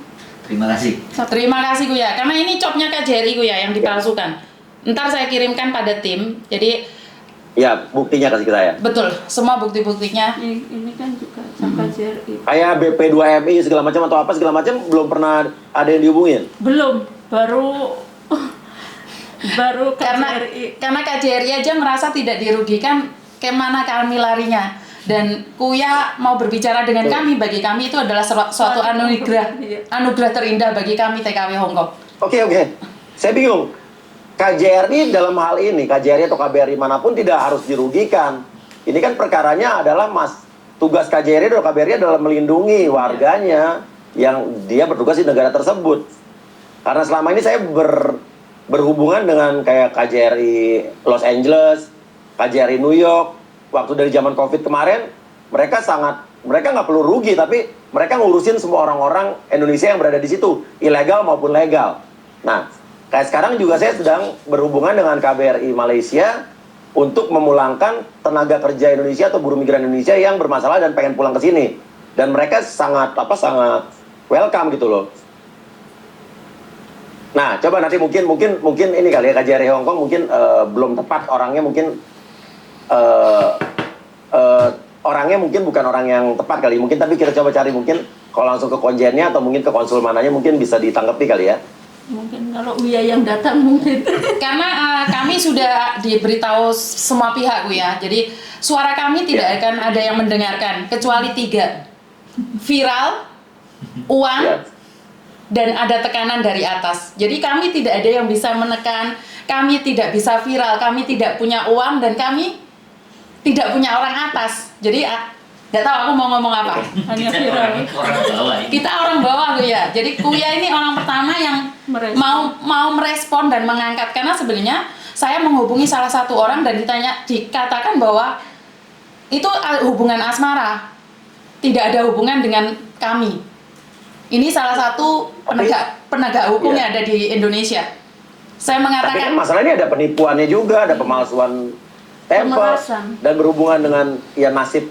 A: Terima kasih.
B: Terima kasih Kuya. Karena ini copnya KJRI Kuya yang dipalsukan. Ntar saya kirimkan pada tim. Jadi
E: Ya, buktinya kasih ke saya.
B: betul, semua bukti-buktinya.
F: Ini kan juga sama KJRI.
E: Kayak BP2MI segala macam atau apa segala macam belum pernah ada yang dihubungin.
F: Belum, baru KJRI.
B: Karena KJRI aja merasa tidak dirugikan, kemana kami larinya. Dan Kuya mau berbicara dengan kami, bagi kami itu adalah suatu anugerah terindah bagi kami TKW Hongkong.
E: Oke. Saya bingung. KJRI dalam hal ini, KJRI atau KBRI manapun tidak harus dirugikan. Ini kan perkaranya adalah tugas KJRI atau KBRI adalah melindungi warganya yang dia bertugas di negara tersebut. Karena selama ini saya berhubungan dengan kayak KJRI Los Angeles, KJRI New York, waktu dari zaman COVID kemarin, mereka nggak perlu rugi, tapi mereka ngurusin semua orang-orang Indonesia yang berada di situ, ilegal maupun legal. Nah, kayak sekarang juga saya sedang berhubungan dengan KBRI Malaysia untuk memulangkan tenaga kerja Indonesia atau buruh migran Indonesia yang bermasalah dan pengen pulang ke sini. Dan mereka sangat welcome gitu loh. Nah, coba nanti mungkin ini kali ya KJRI Hong Kong mungkin belum tepat orangnya, mungkin orangnya mungkin bukan orang yang tepat kali. Mungkin tapi kita coba cari mungkin kalau langsung ke konjennya atau mungkin ke konsul mananya mungkin bisa ditanggapi kali ya.
F: Mungkin kalau Uya yang datang mungkin.
B: Karena kami sudah diberitahu semua pihak Kuya. Jadi suara kami tidak akan ada yang mendengarkan kecuali 3. Viral, uang, dan ada tekanan dari atas. Jadi kami tidak ada yang bisa menekan, kami tidak bisa viral, kami tidak punya uang, dan kami tidak punya orang atas. Jadi nggak tahu aku mau ngomong apa.
F: Hanya viral.
A: Orang bawah ini.
B: Kita orang bawah Kuya. Jadi Kuya ini orang pertama yang mau merespon dan mengangkat, karena sebenarnya saya menghubungi salah satu orang dan dikatakan bahwa itu hubungan asmara, tidak ada hubungan dengan kami. Ini salah satu penegak hukum yang ada di Indonesia. Saya
E: Tapi
B: mengatakan
E: kan masalahnya ada penipuannya juga, ada pemalsuan stempel
F: Pemerasan.
E: dan berhubungan dengan ya nasib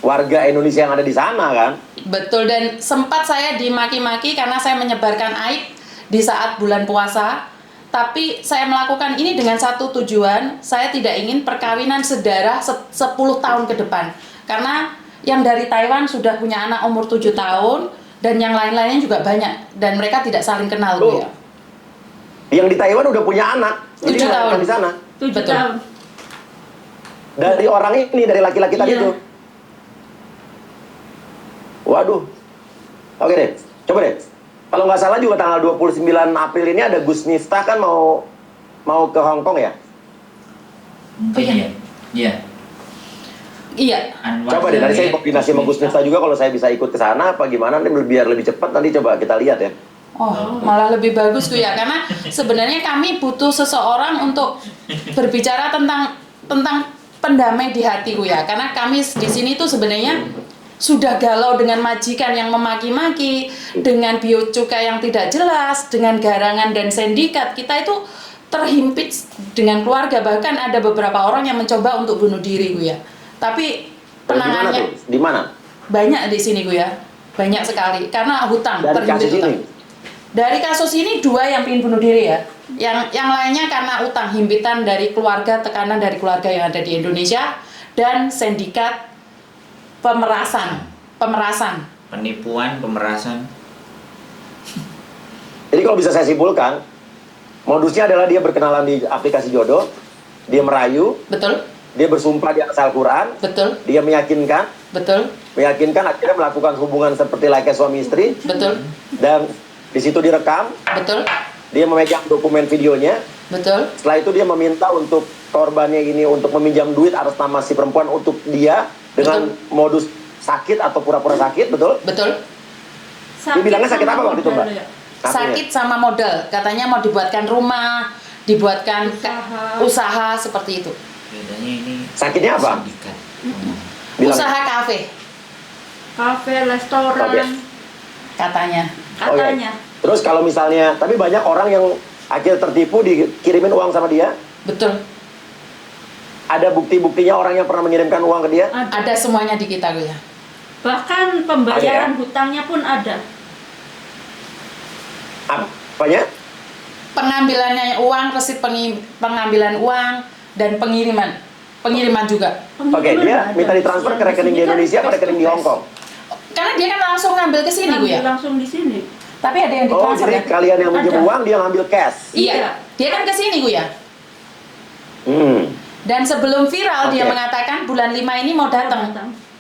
E: warga Indonesia yang ada di sana kan.
B: betul, dan sempat saya dimaki-maki karena saya menyebarkan aib di saat bulan puasa. Tapi saya melakukan ini dengan satu tujuan, saya tidak ingin perkawinan sedarah 10 tahun ke depan. Karena yang dari Taiwan sudah punya anak umur 7 tahun, dan yang lain-lainnya juga banyak, dan mereka tidak saling kenal.
E: Loh,
B: ya.
E: Yang di Taiwan udah punya anak,
B: 7
E: jadi
B: tahun.
E: di sana.
F: 7
B: Betul.
F: tahun.
E: Dari orang ini, dari laki-laki tadi
F: Iya.
E: itu. Waduh. Oke deh, coba deh. Kalau nggak salah juga tanggal 29 April ini ada Gus Miftah kan mau ke Hong Kong ya?
A: Mungkin ya. Iya.
B: Iya.
A: Anwar
E: Coba deh, nanti saya
A: dari
E: koordinasi sama Gus Miftah juga kalau saya bisa ikut ke sana apa gimana, nanti biar lebih cepat nanti coba kita lihat ya.
B: Oh, malah lebih bagus ya, karena sebenarnya kami butuh seseorang untuk berbicara tentang pendamai di hati ya, karena kami di sini tuh sebenarnya sudah galau dengan majikan yang memaki-maki, dengan biocukai yang tidak jelas, dengan garangan dan sindikat. Kita itu terhimpit dengan keluarga, bahkan ada beberapa orang yang mencoba untuk bunuh diri ya. Tapi penanganannya
E: Di mana?
B: banyak di sini ya, banyak sekali karena hutang,
E: Dari
B: terhimpit
E: kasus
B: hutang.
E: ini?
B: Dari kasus ini 2 yang ingin bunuh diri ya. Yang lainnya karena utang, himpitan dari keluarga, tekanan dari keluarga yang ada di Indonesia, dan sindikat pemerasan.
A: penipuan, pemerasan.
E: Jadi kalau bisa saya simpulkan, modusnya adalah dia berkenalan di aplikasi jodoh, dia merayu,
B: Betul?
E: dia bersumpah di atas Al-Quran,
B: Betul,
E: dia meyakinkan akhirnya melakukan hubungan seperti layaknya suami istri,
B: betul,
E: dan di situ direkam,
B: betul,
E: dia memegang dokumen videonya.
B: betul,
E: Setelah itu dia meminta untuk korbannya ini untuk meminjam duit atas nama si perempuan untuk dia dengan modus sakit atau pura-pura sakit, betul?
B: betul.
E: Dia bilangnya sakit apa waktu itu, Mbak?
F: Ya.
E: Ngakunya.
B: Sakit sama modal, katanya mau dibuatkan rumah, dibuatkan usaha seperti itu.
A: Bedanya ini
E: Sakitnya apa?
A: sindikat.
E: Bilang.
B: Usaha kafe,
F: Kafe, restoran,
E: Oke.
B: katanya.
F: katanya.
E: Terus kalau misalnya, tapi banyak orang yang akhirnya tertipu dikirimin uang sama dia.
B: Betul.
E: Ada bukti-buktinya orang yang pernah mengirimkan uang ke dia?
B: Ada semuanya di kita gue ya.
F: Bahkan pembayaran hutangnya pun ada.
E: Apanya?
B: Pengambilannya uang, resit pengambilan uang dan pengiriman juga.
E: Oke, dia minta ditransfer ke rekening di Indonesia atau rekening di Hong Kong?
B: Karena dia kan langsung ngambil ke sini gue ya.
F: Langsung di sini.
B: Tapi ada yang
E: Oh,
B: ditransfer
E: jadi
B: kan?
E: kalian yang minjem
F: Ada.
E: uang, dia ngambil cash?
B: Iya, dia kan ke sini gue ya. Dan sebelum viral dia
E: Oke.
B: mengatakan bulan 5 ini mau datang.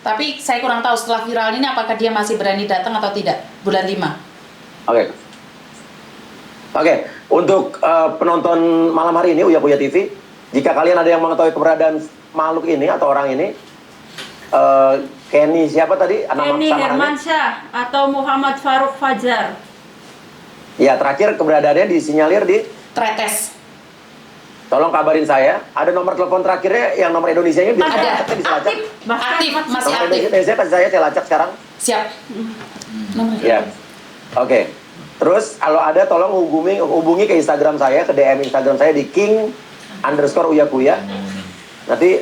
B: Tapi saya kurang tahu setelah viral ini apakah dia masih berani datang atau tidak bulan 5.
E: Oke. Oke, untuk penonton malam hari ini Uya Kuya TV, jika kalian ada yang mengetahui keberadaan makhluk ini atau orang ini, Kenny siapa tadi?
F: Kenny
E: samarannya?
F: Hermansyah atau Muhammad Faruk Fajar.
E: Ya, terakhir keberadaannya disinyalir di.
B: Tretes.
E: Tolong kabarin saya. Ada nomor telepon terakhirnya yang nomor Indonesianya bisa
B: Ada.
E: saya bisa lacak.
F: Bahkan
B: Aktif, masih
E: Nomor
B: aktif.
E: Indonesia kasih saya lacak sekarang.
B: Siap. Nomor.
E: Ya. Oke. Terus kalau ada tolong hubungi ke Instagram saya, ke DM Instagram saya di king_uyakuya. Nanti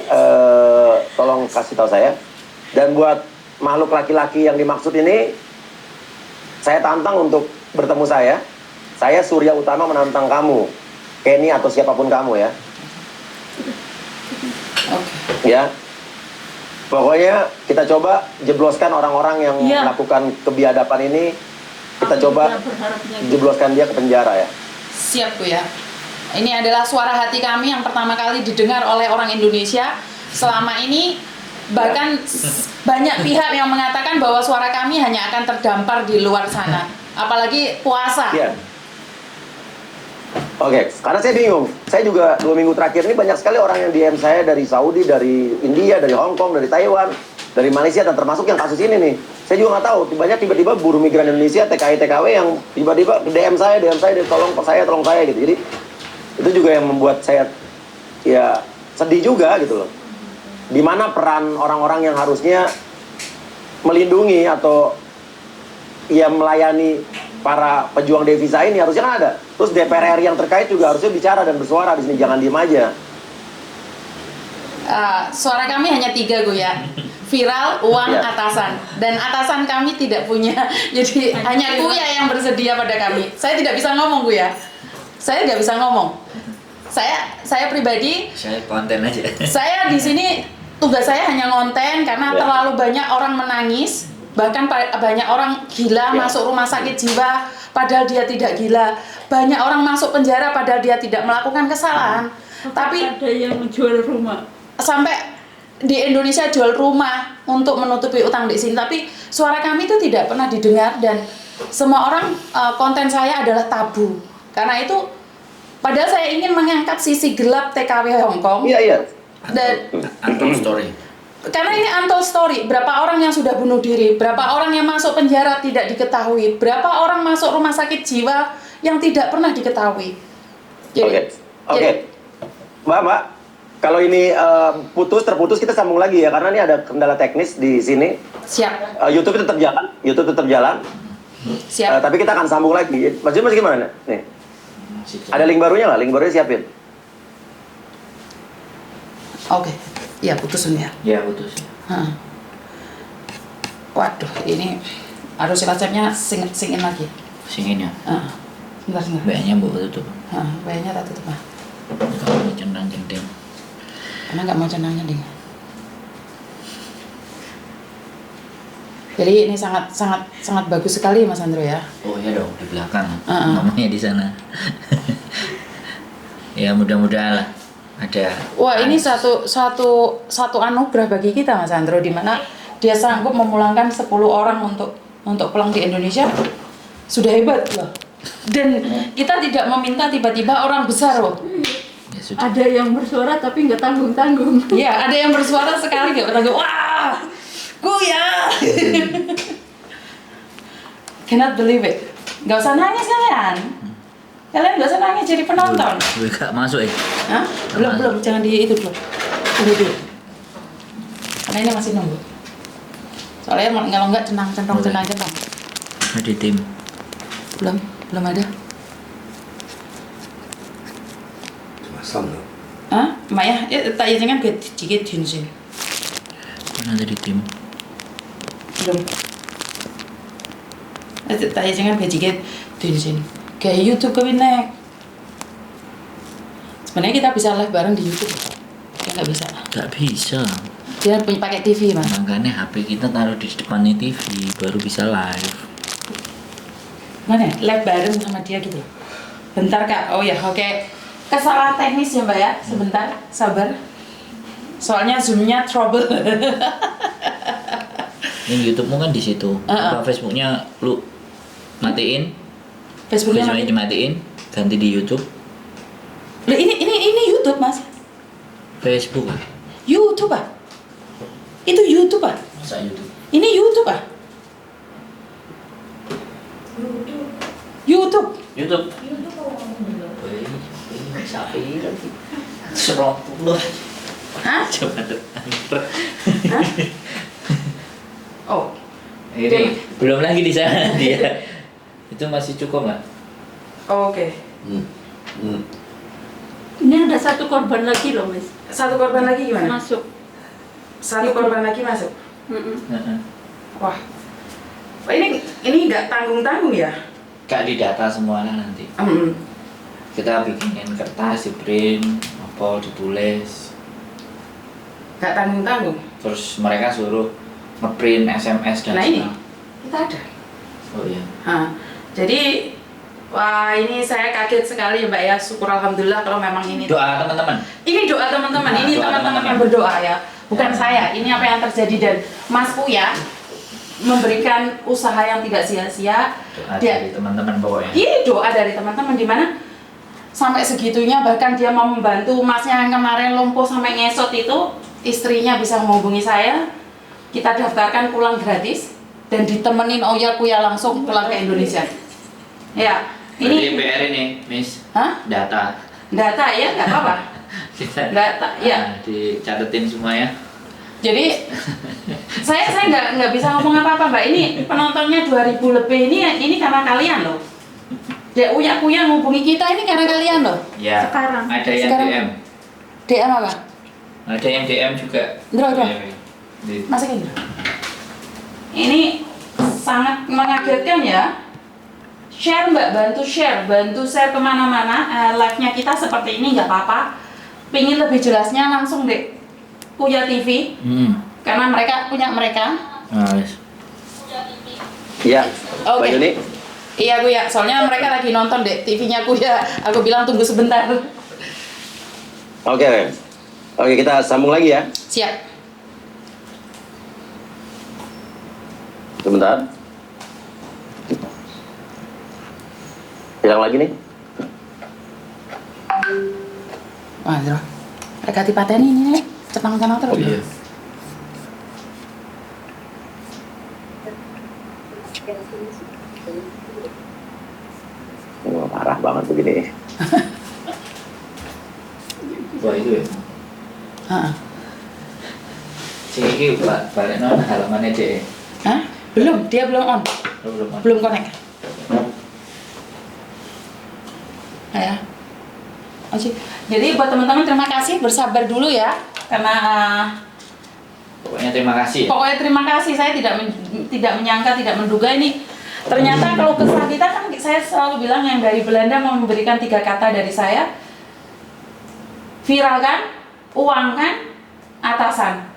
E: tolong kasih tahu saya. Dan buat makhluk laki-laki yang dimaksud ini, saya tantang untuk bertemu saya. Saya Surya Utama menantang kamu, Kenny atau siapapun kamu ya.
B: Oke.
E: Ya. Pokoknya kita coba jebloskan orang-orang yang
F: Iya.
E: melakukan kebiadaban ini. Kita
F: Aku
E: coba
F: juga berharapnya gitu.
E: jebloskan dia ke penjara ya.
B: Siap Bu ya. Ini adalah suara hati kami yang pertama kali didengar oleh orang Indonesia. Selama ini bahkan banyak pihak yang mengatakan bahwa suara kami hanya akan terdampar di luar sana. Apalagi puasa.
E: Iya. Oke, karena saya bingung. Saya juga 2 minggu terakhir ini banyak sekali orang yang DM saya dari Saudi, dari India, dari Hong Kong, dari Taiwan, dari Malaysia, dan termasuk yang kasus ini nih. Saya juga nggak tahu, banyak tiba-tiba buruh migran Indonesia, TKI, TKW yang tiba-tiba DM saya, tolong saya gitu. Jadi itu juga yang membuat saya ya sedih juga gitu loh. Di mana peran orang-orang yang harusnya melindungi atau ya melayani para pejuang devisa ini harusnya kan ada. Terus DPR RI yang terkait juga harusnya bicara dan bersuara di sini, jangan diem aja.
B: Suara kami hanya 3 Gu ya. Viral, uang,
E: Ya.
B: atasan. Dan atasan kami tidak punya. Jadi hanya Kuya yang bersedia pada kami. Saya tidak bisa ngomong Gu ya. Saya tidak bisa ngomong. Saya pribadi,
A: Saya konten aja.
B: saya di sini tugas saya hanya ngonten karena
E: Ya.
B: terlalu banyak orang menangis. Bahkan banyak orang gila
E: Ya.
B: masuk rumah sakit jiwa padahal dia tidak gila. Banyak orang masuk penjara padahal dia tidak melakukan kesalahan. Tapi
F: ada yang menjual rumah.
B: sampai di Indonesia jual rumah untuk menutupi utang di sini, tapi suara kami itu tidak pernah didengar dan semua orang konten saya adalah tabu. Karena itu padahal saya ingin mengangkat sisi gelap TKW Hong Kong.
E: Iya, iya.
B: Dan
A: Untold story.
B: karena ini untold story, berapa orang yang sudah bunuh diri, berapa orang yang masuk penjara tidak diketahui, berapa orang masuk rumah sakit jiwa yang tidak pernah diketahui.
E: Oke. Mbak, kalau ini terputus kita sambung lagi ya, karena ini ada kendala teknis di sini.
B: Siap,
E: YouTube tetap jalan.
B: siap.
E: Tapi kita akan sambung lagi. Masih gimana? Nih,
A: Masih
E: ada link barunya nggak? Link barunya siapin.
B: Oke, iya putusin ya.
A: Ya putus.
B: Hah. Waduh, ini harus resepnya singin lagi.
A: Singin ya.
B: Sebentar.
A: Banyak bu tutup.
B: Bayarnya tak tutup mah.
A: Kalau centang centeng.
B: Karena nggak mau cenangnya ding. Jadi ini sangat bagus sekali Mas Andro ya.
A: Oh ya dong di belakang.
B: Uh-uh.
A: Ngomongnya di sana. Ya mudah-mudahan lah. Ada.
B: Wah, ini satu anugerah bagi kita, Mas Andro, di mana dia sanggup memulangkan 10 orang untuk pulang di Indonesia. Sudah hebat loh. Dan kita tidak meminta tiba-tiba orang besar loh.
A: Ya sudah.
F: Ada yang bersuara tapi nggak tanggung-tanggung.
B: Iya, ada yang bersuara sekali nggak pernah wah, Kuya. Cannot believe it. Nggak usah nangis kalian. Kalian nggak usah nangis jadi penonton.
A: Gue gak masuk ya.
B: Hah? Belum, jangan di itu dulu. Dulu. Karena ini masih nunggu. Soalnya kalau nggak centang.
A: Ada tim.
B: Belum ada.
D: xong rồi.
B: Hah? Maya, tại jangan sedikit junsin.
A: Mana ada di tim?
B: Belum. Tại jangan sedikit junsin. Kayak YouTube kebinek. Sebenarnya kita bisa live bareng di YouTube. Ya nggak bisa.
A: Gak bisa.
B: Dia punya pakai TV, Mas.
A: Makanya HP kita taruh di depannya TV baru bisa live.
B: Mana? Live bareng sama dia gitu. Bentar Kak. Oh ya, oke. Kesalahan teknis ya Mbak ya. Sebentar, sabar. Soalnya Zoom-nya trouble.
A: Yang YouTube-mu kan di situ. Apa Facebook-nya lu matiin?
B: Facebooknya
A: Facebook-nya dimatiin, ganti di YouTube.
B: Loh, ini YouTube, Mas.
A: Facebook ah.
B: YouTube ah. Itu YouTube ah.
A: Masa YouTube?
B: Ini YouTube ah. YouTube.
A: YouTube. Sapi lagi. 90.
B: Hah?
A: Coba depan.
B: Hah? Oh.
A: Ini belum lagi di sana dia. Itu masih cukup nggak?
B: Oh, oke.
F: Ini ada satu korban lagi loh, Mas.
B: Satu korban lagi gimana?
F: Masuk.
B: Satu korban lagi masuk.
A: Heeh.
B: Wah. Wah, ini nggak tanggung-tanggung ya?
A: Kak didata semuanya nanti. Kita bikinin kertas, di print, apa ditulis.
B: Nggak tanggung-tanggung.
A: Terus mereka suruh ngeprint SMS dan
B: Nah ini
A: segala.
B: kita ada.
A: Oh iya.
B: Jadi wah ini saya kaget sekali ya Mbak ya. Syukur alhamdulillah kalau memang ini.
A: Doa teman-teman.
B: Ini doa teman-teman.
A: Nah,
B: Ini
A: doa
B: teman-teman
A: teman-teman.
B: yang berdoa ya. Bukan saya. Ini apa yang terjadi dan Mas Kuya memberikan usaha yang tidak sia-sia.
A: Doa
B: Dia
A: dari teman-teman pokoknya.
B: ini doa dari teman-teman di mana sampai segitunya bahkan dia mau membantu masnya yang kemarin lumpuh sampai ngesot itu, istrinya bisa menghubungi saya. Kita daftarkan pulang gratis dan ditemenin Oya Kuya langsung pulang ke Indonesia. Ya,
A: Ini
B: ini
A: PR ini, Miss.
B: hah?
A: Data.
B: Data ya, nggak apa-apa.
A: Kita
B: Data, ya.
A: dicatetin semua ya.
B: Jadi saya nggak bisa ngomong apa-apa Mbak. Ini penontonnya 2000 lebih ini karena kalian loh. Ya Uya Kuya ngubungi kita ini karena kalian loh.
A: Ya.
F: Sekarang.
A: Ada yang
B: Sekarang.
A: DM.
B: DM apa?
A: Ada yang DM juga.
B: Ndro.
A: Di-
B: Masukin dulu. Ini sangat mengagetkan ya. Share Mbak, bantu share kemana-mana. Live-nya kita seperti ini nggak apa-apa. Pingin lebih jelasnya langsung deh Kuya TV. Karena mereka punya mereka.
A: Yes.
E: Iya.
B: Oke.
E: Mbak Yuni.
B: Iya Kuya, soalnya mereka lagi nonton deh TV-nya Kuya. Aku bilang tunggu sebentar.
E: Oke. Oke, kita sambung lagi ya.
B: Siap.
E: Sebentar. Hilang lagi nih.
B: Wah, Ndro. Mereka dipateni ini nih. Tenang-tenang terus.
A: Oh iya.
E: Wah, parah banget begini.
A: Wah itu ya.
B: Heeh.
A: Ciki balik non halamannya deh.
B: Hah? Belum, dia belum on. Belum connect. Ya. Oke. Jadi buat teman-teman terima kasih, bersabar dulu ya. Karena
A: Pokoknya terima kasih ya.
B: pokoknya terima kasih, saya tidak menyangka, tidak menduga ini ternyata kalau kesah kita kan saya selalu bilang yang dari Belanda mau memberikan 3 kata dari saya. Viralkan, uangkan, atasan.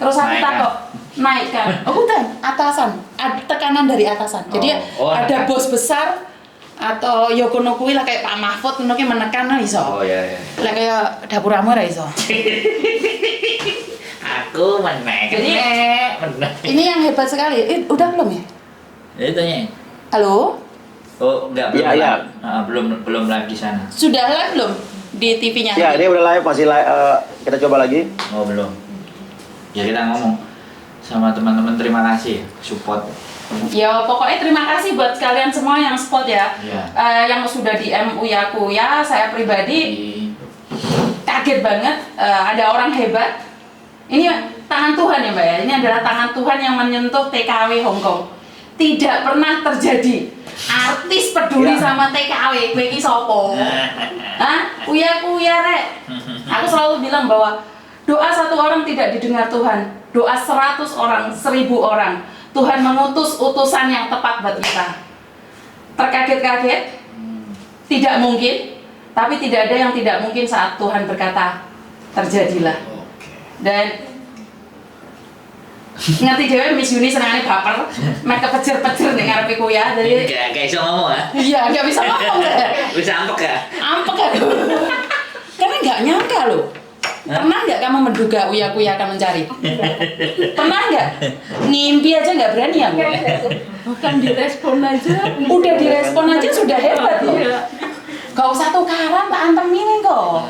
B: Terus aku
A: Naikkan.
B: takut, naikkan. Oh bukan, atasan. Ada tekanan dari atasan. Jadi
A: Oh,
B: ada
A: tekan.
B: bos besar atau ya kono kuwi lah kayak Pak Mahfud ngono ki menekan lah iso.
A: Oh iya.
B: Lah kayak dapur amur ra iso.
A: Aku menang.
B: Jadi,
A: menang.
B: Ini yang hebat sekali. Udah belum ya?
A: Itu nya.
B: Halo?
A: Oh, enggak belum.
E: Iya, iya.
A: Belum live di sana.
B: Sudah live belum di TV-nya?
E: Ya, ini udah live, masih live. Kita coba lagi.
A: Oh, belum. Ya kita ngomong sama teman-teman, terima kasih support.
B: Ya pokoknya terima kasih buat kalian semua yang support ya.
A: Iya.
B: Yang sudah di Uya Kuya, saya pribadi kaget banget ada orang hebat. Ini tangan Tuhan ya Mbak ya. Ini adalah tangan Tuhan yang menyentuh TKW Hongkong. Tidak pernah terjadi artis peduli sama TKW. Kowe iki sapa? Hah? Uya Kuya rek. Aku selalu bilang bahwa doa satu orang tidak didengar Tuhan. Doa 100 orang, 1000 orang. Tuhan mengutus utusan yang tepat buat kita. Terkaget-kaget, tidak mungkin, tapi tidak ada yang tidak mungkin saat Tuhan berkata, terjadilah. Dan ngerti dewe Miss Yuni senangane baper, mek kepejer-pejer ning ngarepe Kuya. Jadi
A: Kayak iso ngomong ya?
B: iya, nggak bisa ngomong deh.
A: Bisa ampek ya?
B: Ampek aku. Karena nggak nyangka loh. Pernah nggak kamu menduga Uya Kuya akan mencari? Pernah nggak? Ngimpi aja nggak berani ya?
F: Bukan direspon aja.
B: Udah direspon aja sudah hebat loh.
F: Iya.
B: Gak usah tukaran, tak antemin kok.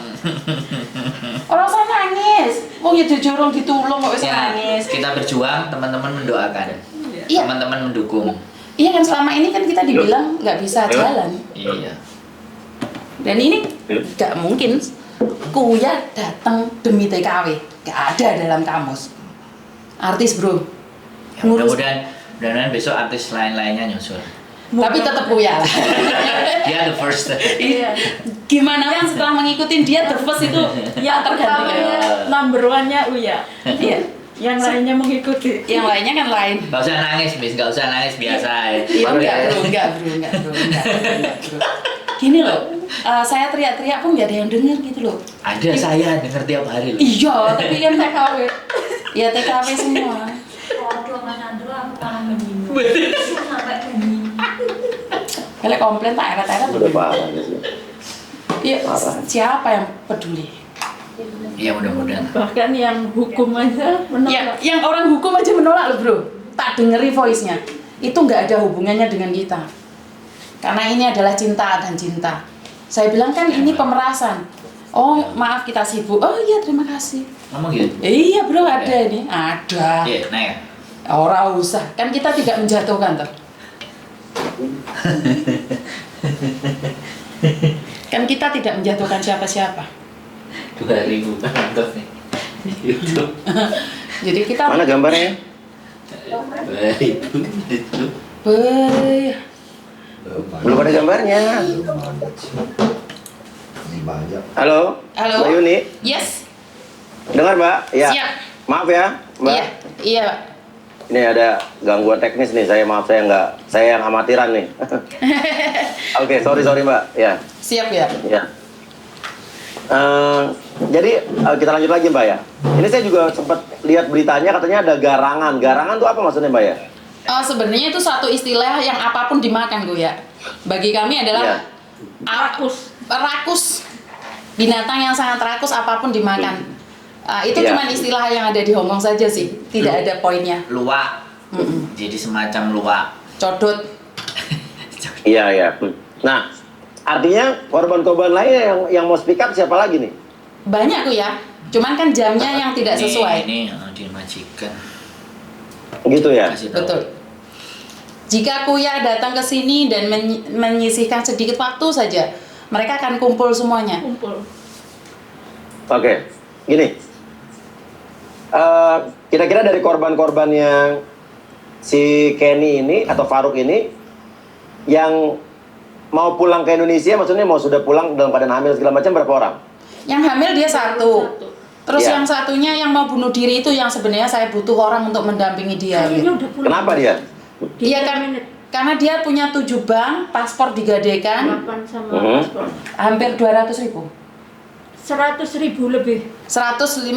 B: Orang usah nangis. Wong ya jujur ditulung kok usah
A: Ya,
B: nangis.
A: kita berjuang, teman-teman mendoakan.
B: Iya.
A: Teman-teman mendukung.
B: Iya kan selama ini kan kita dibilang nggak bisa jalan.
A: Iya.
B: Dan ini nggak mungkin Kuya datang demi TKW. Nggak ada dalam kamus. Artis bro.
A: Ya, mudah-mudahan besok artis lain-lainnya nyusul.
B: Tapi tetap Kuya lah.
A: Dia the first.
B: Iya. Gimana kan setelah mengikuti dia the first itu
F: Yang pertamanya number one-nya Uya.
B: Iya.
F: Yang lainnya mengikuti.
B: Yang lainnya kan lain.
A: Gak usah nangis, Miss. Gak usah nangis biasa ya.
B: Iya enggak bro, enggak bro. Gini loh, saya teriak-teriak pun nggak ada yang denger gitu loh.
A: Ada saya denger tiap hari loh.
B: Iya, tapi kan TKW. Ya TKW semua.
C: Waduh, Mas Andro, aku malah menyinggung. Sampai begini.
B: Kalau komplain tak eret-eret.
E: Udah parah sih.
B: Iya,
E: Parah.
B: siapa yang peduli?
A: Iya mudah-mudahan.
F: Bahkan yang hukum aja
B: Ya,
F: menolak.
B: yang orang hukum aja menolak loh bro. Tak dengeri voice-nya. Itu nggak ada hubungannya dengan kita. Karena ini adalah cinta dan cinta. Saya bilang kan ini pemerasan. Oh maaf kita sibuk. Oh iya terima kasih.
A: Ngomong gitu?
B: Iya bro ada ini. Ada.
A: Iya, nah ya.
B: Ora usah. Kan kita tidak menjatuhkan toh. Kan kita tidak menjatuhkan siapa-siapa.
A: 2000 mantap nih. YouTube.
B: Jadi kita
E: Mana gambarnya?
A: 2000 itu.
E: Belum ada gambarnya.
D: Ini banyak.
E: Halo?
B: Halo.
E: Mbak Yuni?
B: Yes.
E: Dengar Mbak? Ya.
B: Siap.
E: Maaf ya, Mbak.
B: Iya. Iya, Pak.
E: Ini ada gangguan teknis nih. Maaf saya yang amatiran nih. Oke, sorry Mbak. Ya.
B: Siap ya.
E: Ya. Jadi kita lanjut lagi Mbak ya. Ini saya juga sempat lihat beritanya katanya ada garangan. Garangan tuh apa maksudnya Mbak ya?
B: Sebenarnya itu satu istilah yang apapun dimakan gue ya. Bagi kami adalah
E: Iya.
B: rakus. Binatang yang sangat rakus apapun dimakan. Itu
E: Iya.
B: cuma istilah yang ada di Hongkong saja sih. Tidak ada poinnya.
A: Luwak. Jadi semacam luwak.
B: Codot.
E: Iya. Nah, artinya korban-korban lain yang mau speak up siapa lagi nih?
B: Banyak gue ya. Cuman kan jamnya yang tidak sesuai.
A: Ini dimajikan.
E: Gitu ya?
A: Kasih tahu.
B: Betul. Jika Kuya datang ke sini dan menyisihkan sedikit waktu saja, mereka akan kumpul semuanya.
F: Kumpul.
E: Oke, gini. Kira-kira dari korban-korban yang si Kenny ini atau Faruk ini yang mau pulang ke Indonesia, maksudnya mau sudah pulang dalam keadaan hamil segala macam berapa orang?
B: Yang hamil dia satu. Terus
E: Iya.
B: yang satunya yang mau bunuh diri itu yang sebenarnya saya butuh orang untuk mendampingi dia.
F: Kayaknya udah pulang.
E: Kenapa dia?
B: Iya kan, karena dia punya 7 bank, paspor digadaikan,
F: 8 sama
E: Mhm.
F: paspor.
B: hampir 200.000.
F: 100.000 lebih.
B: 150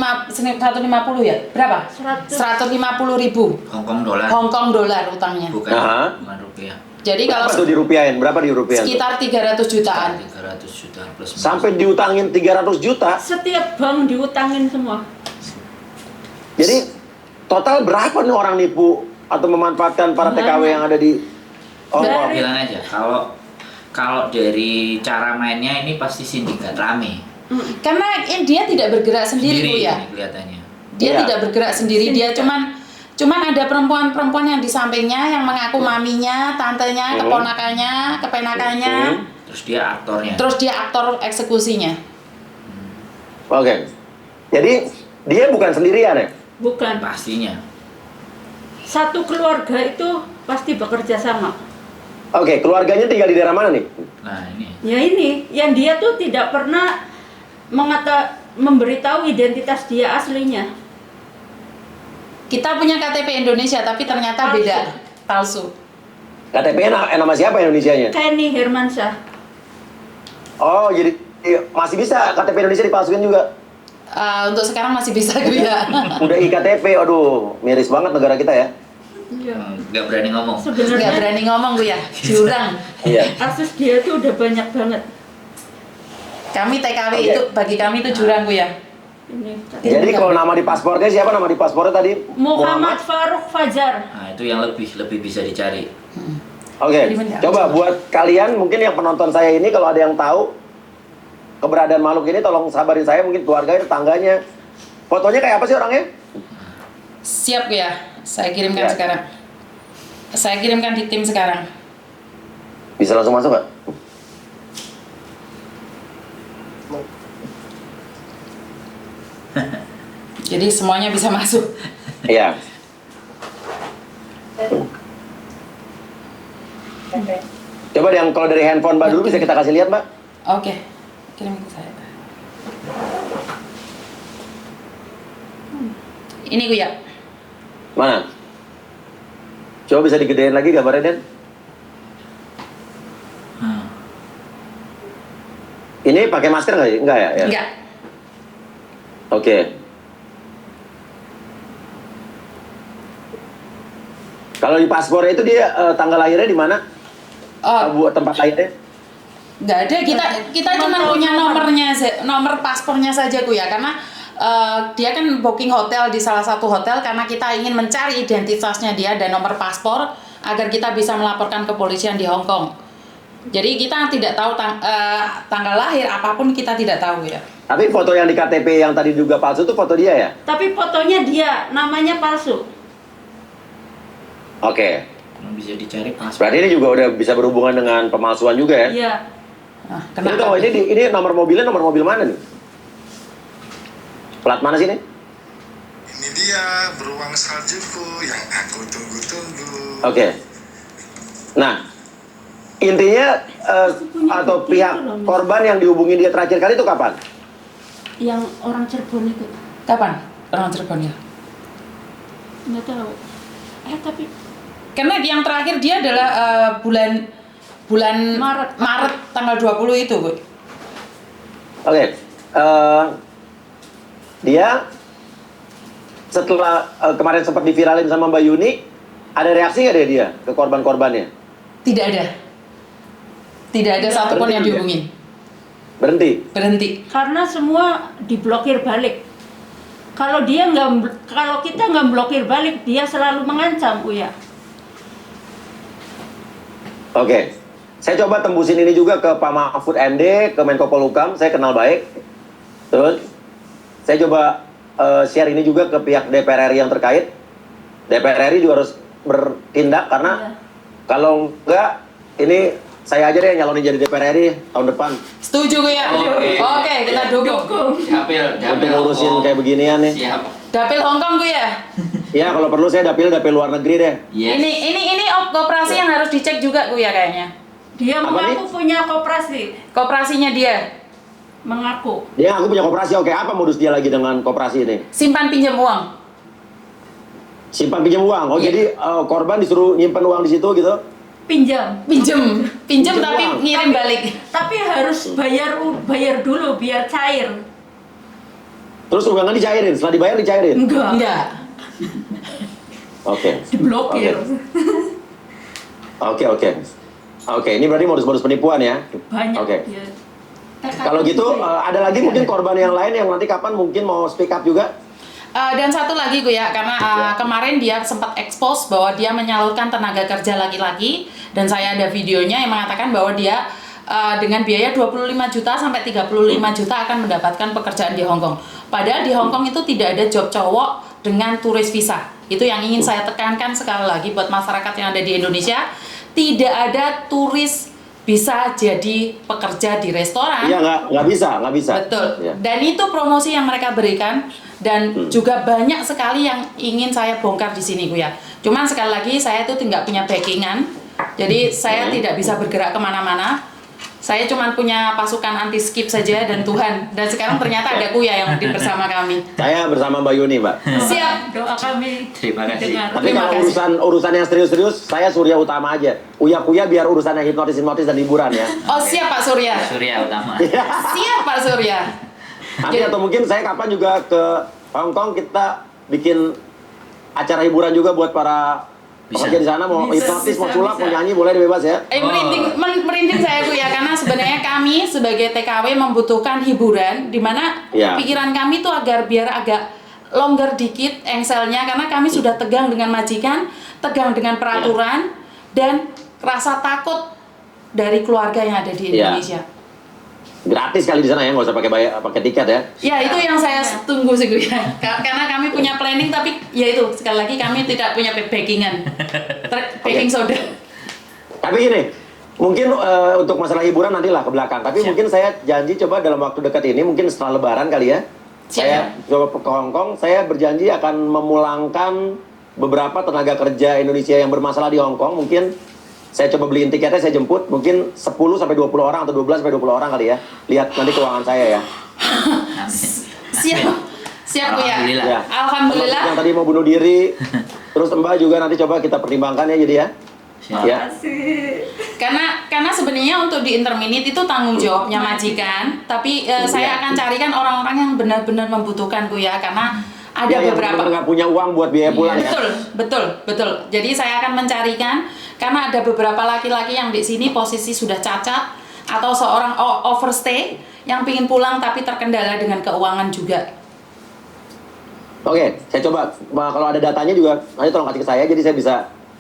B: ya? Berapa? 150.000
A: Hongkong dolar.
B: Hongkong dolar utangnya.
A: Bukan,
E: Aha.
A: bukan rupiah.
B: Jadi
E: Berapa
B: kalau
E: tuh dirupiahin? Berapa dirupiahin?
B: sekitar 300 jutaan.
A: 300 juta plus minus.
E: Sampai diutangin 300 juta.
F: Setiap bank diutangin semua.
E: Jadi total berapa nih orang nipu atau memanfaatkan para TKW yang ada di Hong Kong?
F: Dari-
A: Bilang aja kalau dari cara mainnya ini pasti sindikat rame.
B: Karena dia tidak bergerak sendiri, Bu ya.
A: ini kelihatannya.
B: Dia
E: Iya.
B: tidak bergerak sendiri, dia cuman ada perempuan-perempuan yang di sampingnya yang mengaku maminya, tantenya, keponakannya, kepenakannya.
A: Terus dia aktornya.
B: Terus dia aktor eksekusinya.
E: Oke. Jadi dia bukan sendirian ya?
F: Bukan.
A: Pastinya.
F: Satu keluarga itu pasti bekerja sama.
E: Oke, keluarganya tinggal di daerah mana nih?
A: Nah ini.
F: Ya ini, yang dia tuh tidak pernah memberitahu identitas dia aslinya.
B: Kita punya KTP Indonesia tapi ternyata
F: Palsu.
B: beda, palsu.
E: KTP-nya nama siapa Indonesianya?
F: Kenny Hermansyah.
E: Oh, jadi masih bisa KTP Indonesia dipalsuin juga?
B: Untuk sekarang masih bisa gue ya.
E: Udah iktp, aduh, miris banget negara kita ya.
F: Iya.
A: Nggak berani ngomong.
B: Nggak
F: Sebenarnya
B: berani ngomong gue ya, jurang.
E: Iya.
F: kasus dia tuh udah banyak banget.
B: Kami TKW
E: Oke.
B: itu, bagi kami itu jurang gue ya.
F: Ini.
E: Jadi kalau nama di paspornya siapa nama di paspornya tadi?
F: Muhammad Faruk Fajar.
A: Nah itu yang lebih bisa dicari.
E: Oke, coba buat kalian mungkin yang penonton saya ini kalau ada yang tahu keberadaan makhluk ini tolong sabarin saya, mungkin keluarganya, tetangganya. Fotonya kayak apa sih orangnya?
B: Siap gue ya, saya kirimkan
E: Ya.
B: sekarang. Saya kirimkan di tim sekarang.
E: Bisa langsung masuk nggak?
B: Jadi semuanya bisa masuk.
E: Iya. Coba yang kalau dari handphone Mbak dulu bisa kita kasih lihat Mbak.
B: Oke, kirim ke saya. Ini gue ya.
E: Mana? Coba bisa digedein lagi gambarnya Den.
A: Nah,
E: Ini pakai masker nggak sih? Enggak ya? Ya.
B: Enggak.
E: Oke. Kalau di paspornya itu dia tanggal lahirnya di mana?
B: Oh,
E: Buat tempat lahirnya?
B: nggak ada. Kita cuma punya nomornya, nomor paspornya saja gue ya, karena dia kan booking hotel di salah satu hotel karena kita ingin mencari identitasnya dia dan nomor paspor agar kita bisa melaporkan ke kepolisian di Hong Kong. Jadi kita tidak tahu tanggal lahir apapun, kita tidak tahu ya.
E: Tapi foto yang di KTP yang tadi juga palsu itu foto dia ya?
F: Tapi fotonya dia, namanya palsu.
E: Oke.
A: belum bisa dicari pas.
E: Berarti ini juga udah bisa berhubungan dengan pemalsuan juga ya?
F: Iya.
B: Nah,
E: Ini
B: kenapa?
E: tahu ini nomor mobilnya nomor mobil mana nih? Plat mana sih ini?
G: Ini dia beruang saljuku yang aku tunggu-tunggu.
E: Oke. Nah, intinya atau pihak korban yang dihubungi dia terakhir kali itu kapan?
F: Yang orang Cirebon itu.
B: Kapan? Orang Cirebon ya.
F: Nggak tahu. Tapi
B: Karena yang terakhir dia adalah bulan Maret tanggal 20 itu, Bu.
E: Oke. Dia setelah kemarin sempat diviralin sama Mbak Yuni, ada reaksi nggak dari dia ke korban-korbannya?
B: Tidak ada. Tidak ada satupun yang dihubungin.
E: Berhenti.
B: Berhenti.
F: karena semua diblokir balik. Kalau kita nggak blokir balik, dia selalu mengancam, Uya.
E: Oke. Saya coba tembusin ini juga ke Pak Mahfud MD, ke Menko Polhukam, saya kenal baik. Terus saya coba share ini juga ke pihak DPR RI yang terkait. DPR RI juga harus bertindak karena
F: Iya.
E: kalau enggak ini saya aja deh yang nyalonin jadi DPR RI tahun depan.
B: Setuju gue ya. Oke, kita dukung.
A: Dapil
E: Sampai ngurusin kayak beginian nih.
A: Siap.
B: Dapil Hong Kong gue ya.
E: Ya kalau perlu saya dapil luar negeri deh.
A: Yes.
B: Ini koperasi yang harus dicek juga gue ya kayaknya.
F: Dia
E: Apa
F: mengaku
E: nih?
F: punya koperasi.
B: Koperasinya dia
F: Mengaku.
E: Dia aku punya koperasi, oke apa modus dia lagi dengan koperasi ini?
B: simpan pinjam uang.
E: Simpan pinjam uang. Oh
B: Iya.
E: jadi korban disuruh nyimpen uang di situ gitu?
F: Pinjam.
B: Pinjam
E: Pinjam
B: tapi
E: uang.
B: ngirim balik.
F: Tapi harus bayar dulu biar cair.
E: Terus uangnya dicairin, setelah dibayar dicairin.
B: Enggak.
E: Oke.
F: Diblokir.
E: Oke, ini berarti modus-modus penipuan ya.
F: Banyak.
E: Oke.
F: dia.
E: Kalau gitu ada lagi mungkin korban yang lain yang nanti kapan mungkin mau speak up juga?
B: Dan satu lagi gue ya, karena kemarin dia sempat expose bahwa dia menyalurkan tenaga kerja laki-laki, dan saya ada videonya yang mengatakan bahwa dia dengan biaya 25 juta sampai 35 juta akan mendapatkan pekerjaan di Hong Kong. Padahal di Hong Kong itu tidak ada job cowok dengan turis visa. Itu yang ingin saya tekankan sekali lagi buat masyarakat yang ada di Indonesia. Tidak ada turis bisa jadi pekerja di restoran.
E: Iya, nggak bisa.
B: Betul.
E: Ya.
B: Dan itu promosi yang mereka berikan, dan juga banyak sekali yang ingin saya bongkar di sini, Kuya. Cuman sekali lagi saya itu tidak punya backingan, jadi saya tidak bisa bergerak kemana-mana. Saya cuma punya pasukan anti skip saja dan Tuhan. Dan sekarang ternyata ada Kuya yang bersama kami.
E: Saya bersama Mbak Yuni, Mbak.
B: Siap.
F: Doa kami
A: Terima kasih.
F: dengar.
E: Tapi
B: Terima
E: kalau
B: kasih.
E: urusan yang serius-serius, saya Surya Utama aja. Uya-kuya biar urusan yang hipnotis dan hiburan ya.
B: Oh, siap Pak Surya.
A: Surya Utama.
B: Siap Pak Surya.
E: Nanti atau mungkin saya kapan juga ke Hong Kong, kita bikin acara hiburan juga buat para pekerja di sana, mau hipnotis, mau sulap, mau nyanyi, boleh bebas ya.
B: Merinding saya Bu ya, karena sebenarnya kami sebagai TKW membutuhkan hiburan, di mana
E: Ya.
B: pikiran kami tuh biar agak longgar dikit engselnya, karena kami sudah tegang dengan majikan, tegang dengan peraturan, dan rasa takut dari keluarga yang ada di
E: Ya.
B: Indonesia.
E: Gratis kali di sana ya, nggak usah pakai tiket ya.
B: Ya, itu yang saya tunggu sih Bu ya. Karena kami punya planning, tapi ya itu sekali lagi kami tidak punya backingan. Baking soda.
E: Tapi gini, mungkin untuk masalah hiburan nantilah ke belakang. Tapi
A: Siap.
E: mungkin saya janji coba dalam waktu dekat ini, mungkin setelah Lebaran kali ya.
B: Siap.
E: Saya coba ke Hong Kong, saya berjanji akan memulangkan beberapa tenaga kerja Indonesia yang bermasalah di Hong Kong. Mungkin saya coba beliin tiketnya, saya jemput mungkin 10 sampai 20 orang atau 12 sampai 20 orang kali ya. Lihat nanti keuangan saya ya.
B: Siap Bu ya.
A: Alhamdulillah.
E: Ya.
B: Alhamdulillah.
E: Yang tadi mau bunuh diri, terus Mbak juga nanti coba kita pertimbangkan ya jadi ya.
A: Siap.
E: Ya.
B: Karena sebenarnya untuk di interminute itu tanggung jawabnya majikan, tapi saya akan carikan orang-orang yang benar-benar membutuhkan Bu ya, karena ada
E: Ya, yang
B: beberapa.
E: benar-benar nggak punya uang buat biaya pulang ya.
B: Betul. Jadi saya akan mencarikan, karena ada beberapa laki-laki yang di sini posisi sudah cacat atau seorang overstay yang pingin pulang tapi terkendala dengan keuangan juga.
E: Oke, saya coba kalau ada datanya juga nanti tolong kasih ke saya, jadi saya bisa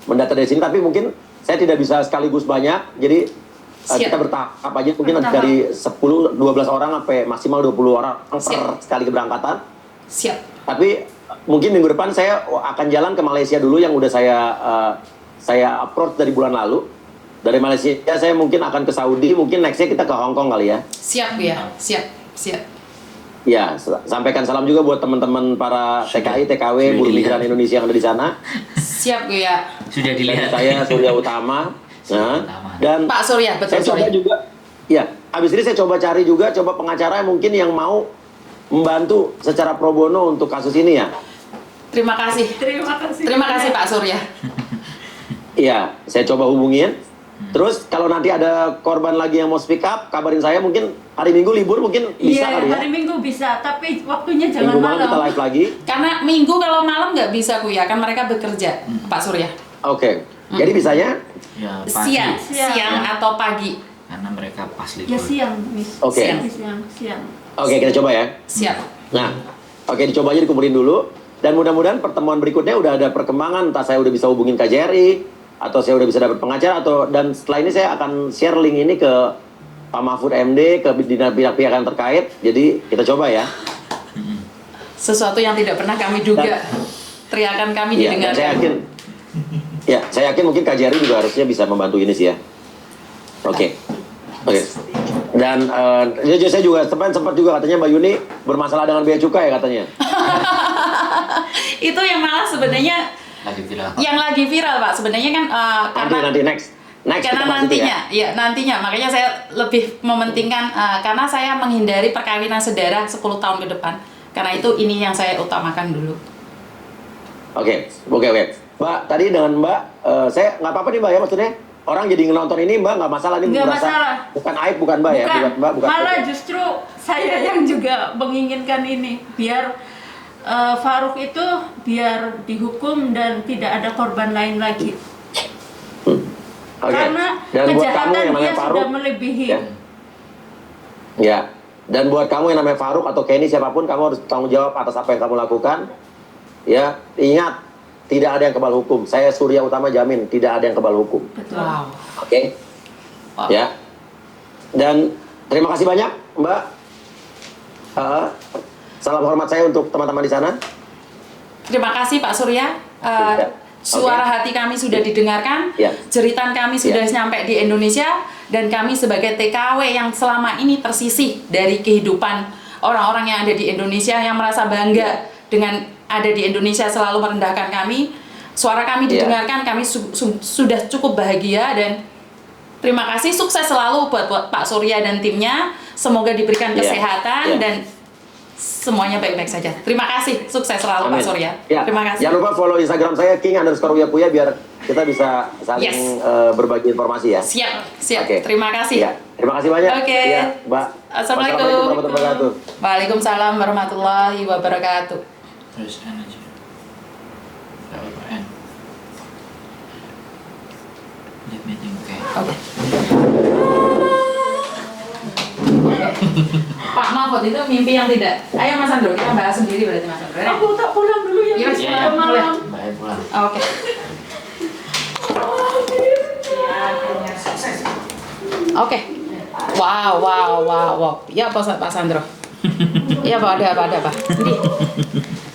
E: mendata dari sini. Tapi mungkin saya tidak bisa sekaligus banyak, jadi
B: Siap.
E: kita bertahap aja. Mungkin dari 10-12 orang sampai maksimal 20 orang per
B: Siap.
E: sekali keberangkatan.
B: Siap.
E: Tapi mungkin minggu depan saya akan jalan ke Malaysia dulu yang udah saya approach dari bulan lalu. Dari Malaysia saya mungkin akan ke Saudi, mungkin nextnya kita ke Hong Kong kali ya.
B: Siap Bu ya. Siap.
E: Ya, sampaikan salam juga buat teman-teman para TKI, TKW, buruh migran Indonesia yang ada di sana.
B: Siap Bu ya.
A: Sudah
E: Dan
A: dilihat.
E: saya Surya Utama. Nah, dan
B: Pak Surya, betul
E: saya coba
B: Surya.
E: juga, ya, habis ini saya coba cari juga, pengacara yang mungkin yang mau membantu secara pro bono untuk kasus ini ya.
B: Terima kasih. Terima kasih Pak Surya.
E: Iya, saya coba hubungin. Terus kalau nanti ada korban lagi yang mau speak up, kabarin saya. Mungkin hari Minggu libur mungkin bisa
F: Iya,
E: kali ya.
F: hari Minggu bisa, tapi waktunya jangan
E: Minggu malam kita
F: malam.
E: live lagi.
B: Karena Minggu kalau malam nggak bisa Bu ya, kan mereka bekerja, Pak Surya.
E: Oke. Jadi bisanya?
A: Ya, pagi.
B: Siang atau pagi.
A: Karena mereka pas libur.
F: Ya siang, Miss.
E: Oke.
F: Siang.
E: Oke, kita coba ya.
B: Siap.
E: Nah, oke dicoba aja dikumpulin dulu. Dan mudah-mudahan pertemuan berikutnya udah ada perkembangan. Entah saya udah bisa hubungin KJRI, atau saya udah bisa dapat pengacara, dan setelah ini saya akan share link ini ke Pak Mahfud MD, ke pihak-pihak yang terkait. Jadi kita coba ya.
B: Sesuatu yang tidak pernah kami duga. Teriakan kami
E: Iya, dan saya
B: didengarkan.
E: yakin mungkin KJRI juga harusnya bisa membantu ini sih ya. Oke. Dan saya juga sempat juga katanya Mbak Yuni bermasalah dengan bea cukai katanya.
B: Itu yang malah sebenarnya
A: Lagi viral.
B: yang lagi viral Pak. Sebenarnya kan
E: Nanti next
B: karena
E: kita bahas itu
B: nantinya, ya nantinya. Makanya saya lebih mementingkan karena saya menghindari perkawinan sedara 10 tahun ke depan. Karena itu ini yang saya utamakan dulu.
E: Oke. Mbak, tadi dengan Mbak, saya nggak apa-apa nih Mbak ya maksudnya. orang jadi nonton ini Mbak nggak masalah nih,
F: Nggak
E: merasa
F: masalah.
E: bukan aib bukan Mbak ya, bukan Mbak bukan.
F: Malah justru saya yang juga menginginkan ini biar Farouk itu biar dihukum dan tidak ada korban lain lagi.
E: Oke.
F: Karena
E: Dan buat kamu
F: kejahatan
E: yang
F: dia
E: namanya
F: sudah
E: Farouk,
F: melebihi.
E: ya. Dan buat kamu yang namanya Farouk atau Kenny siapapun, kamu harus tanggung jawab atas apa yang kamu lakukan. Ya, ingat tidak ada yang kebal hukum. Saya Surya Utama jamin tidak ada yang kebal hukum.
F: Betul.
B: Wow.
E: Oke.
B: Wow.
E: Ya. Dan terima kasih banyak Mbak. Salam hormat saya untuk teman-teman di sana.
B: Terima kasih Pak Surya.
E: Ya.
B: Suara hati kami sudah didengarkan,
E: Ya.
B: jeritan kami sudah sampai di Indonesia, dan kami sebagai TKW yang selama ini tersisih dari kehidupan orang-orang yang ada di Indonesia, yang merasa bangga dengan ada di Indonesia, selalu merendahkan kami. Suara kami didengarkan, kami sudah cukup bahagia, dan terima kasih, sukses selalu buat Pak Surya dan timnya. Semoga diberikan kesehatan dan semuanya baik-baik saja. Terima kasih, sukses selalu Pak Surya.
E: Ya.
B: Terima kasih.
E: Jangan lupa follow Instagram saya king_uyakuya biar kita bisa saling berbagi informasi ya.
B: Siap.
E: Oke.
B: Terima kasih.
E: Ya. Terima kasih banyak.
B: Oke.
E: Ya, Mbak.
B: Assalamualaikum.
E: Warahmatullahi wabarakatuh.
B: Waalaikumsalam warahmatullahi wabarakatuh.
A: Terus N aja. Gak apa-apa N. Lihat meeting, oke.
B: Oke. Pak Mahfud itu mimpi yang tidak. Ayo Mas Andro, kita bahas sendiri berarti Mas Andro.
F: Aku tak pulang dulu ya.
B: Iya,
F: Mas.
A: Iya,
F: Selamat malam.
A: Baik pulang.
B: Oke. Oke. Wow. Ya Pak Sandro. Iya Pak, ada Pak.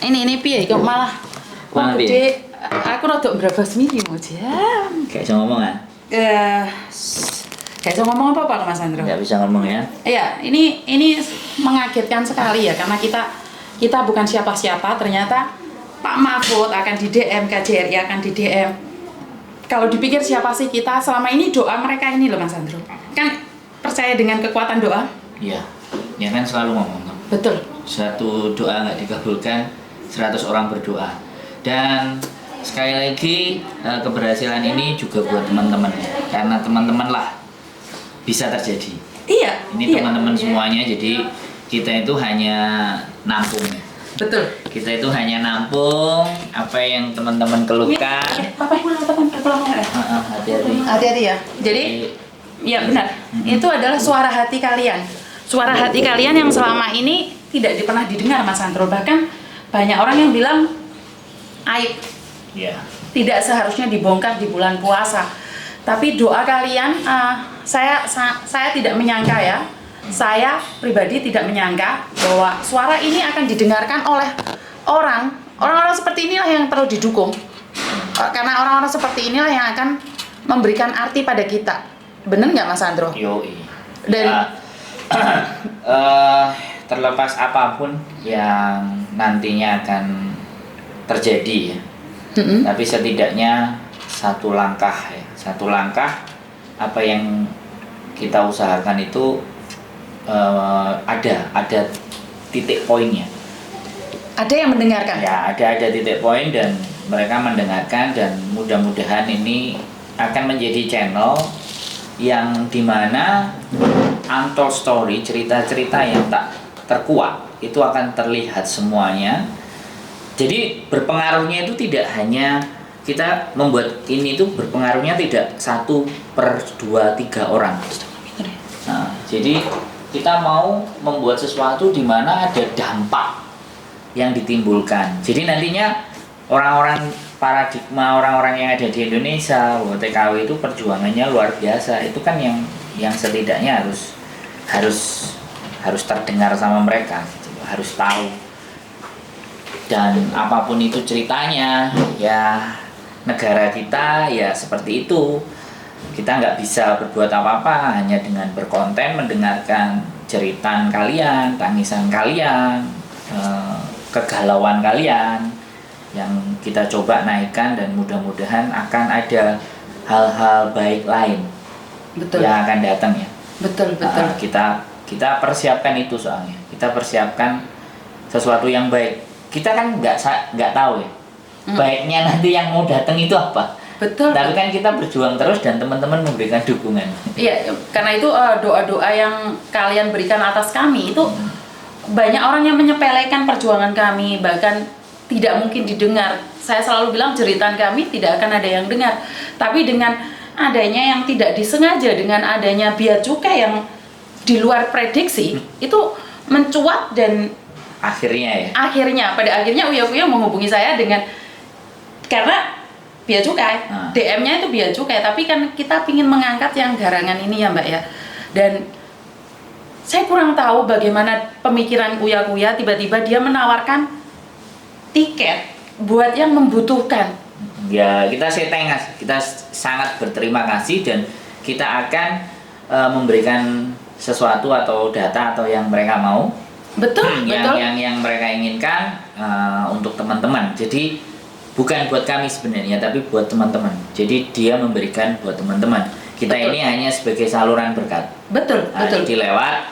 B: Ini piye kok malah
A: Malah piye?
B: gede. Aku rada brabas miki mau jam.
A: Kayak bisa ngomong kan?
B: Kayak ngomong apa Mas Sandro?
A: Nggak bisa ngomong ya?
B: Iya, ini mengagetkan sekali ya, karena kita bukan siapa-siapa, ternyata Pak Mahfud akan di DM, KJRI akan di DM. Kalau dipikir siapa sih kita, selama ini doa mereka ini loh Mas Andro. Kan percaya dengan kekuatan doa?
A: Iya. Ya kan selalu ngomong.
B: Betul.
A: Satu doa nggak dikabulkan, 100 orang berdoa. Dan sekali lagi keberhasilan ini juga buat teman-teman ya. Karena teman-teman lah bisa terjadi.
B: Iya.
A: Ini teman-teman semuanya, jadi kita itu hanya nampung ya.
B: Betul.
A: Kita itu hanya nampung apa yang teman-teman keluhkan.
B: Papa pulang. Hati-hati ya. Jadi, ya benar. Itu adalah suara hati kalian. Suara hati kalian yang selama ini tidak pernah didengar Mas Andro. Bahkan banyak orang yang bilang aib.
A: Ya.
B: Tidak seharusnya dibongkar di bulan puasa. Tapi doa kalian, saya tidak menyangka ya. Saya pribadi tidak menyangka bahwa suara ini akan didengarkan oleh orang-orang seperti inilah yang perlu didukung. Karena orang-orang seperti inilah yang akan memberikan arti pada kita. Bener nggak Mas Andro?
A: Yoi.
B: Dan
A: terlepas apapun yang nantinya akan terjadi ya. Tapi setidaknya satu langkah apa yang kita usahakan itu ada titik poinnya.
B: ada yang mendengarkan.
A: Ya, ada titik poin dan mereka mendengarkan, dan mudah-mudahan ini akan menjadi channel yang dimana untold story, cerita-cerita yang tak terkuak itu akan terlihat semuanya. Jadi berpengaruhnya itu tidak hanya kita membuat ini, itu berpengaruhnya tidak 1 per 2, 3 orang. Nah, jadi kita mau membuat sesuatu di mana ada dampak yang ditimbulkan. Jadi nantinya orang-orang, paradigma orang-orang yang ada di Indonesia, bahwa TKW itu perjuangannya luar biasa. Itu kan yang setidaknya harus terdengar sama mereka, gitu. Harus tahu. Dan apapun itu ceritanya, ya negara kita ya seperti itu. Kita nggak bisa berbuat apa-apa hanya dengan berkonten, mendengarkan jeritan kalian, tangisan kalian, kegalauan kalian yang kita coba naikkan, dan mudah-mudahan akan ada hal-hal baik lain.
B: Betul.
A: Yang akan datang ya.
B: Betul.
A: Kita persiapkan itu, soalnya kita persiapkan sesuatu yang baik. Kita kan nggak tahu ya baiknya nanti yang mau datang itu apa.
B: Betul.
A: Tapi kan kita berjuang terus dan teman-teman memberikan dukungan.
B: Iya, karena itu doa-doa yang kalian berikan atas kami itu banyak orang yang menyepelekan perjuangan kami, bahkan tidak mungkin didengar. Saya selalu bilang jeritan kami tidak akan ada yang dengar. Tapi dengan adanya yang tidak disengaja, dengan adanya bea cukai yang di luar prediksi, itu mencuat dan
A: akhirnya
B: pada akhirnya Uya Kuya menghubungi saya dengan karena bea cukai, DM-nya itu bea cukai, tapi kan kita ingin mengangkat yang garangan ini ya Mbak ya. Dan saya kurang tahu bagaimana pemikiran Uya Kuya, tiba-tiba dia menawarkan tiket buat yang membutuhkan.
A: Ya kita kita sangat berterima kasih dan kita akan memberikan sesuatu atau data atau yang mereka mau.
B: Betul.
A: Yang mereka inginkan untuk teman-teman. Jadi bukan buat kami sebenarnya, tapi buat teman-teman. Jadi dia memberikan buat teman-teman. Kita ini hanya sebagai saluran berkat.
B: Betul.
A: Jadi lewat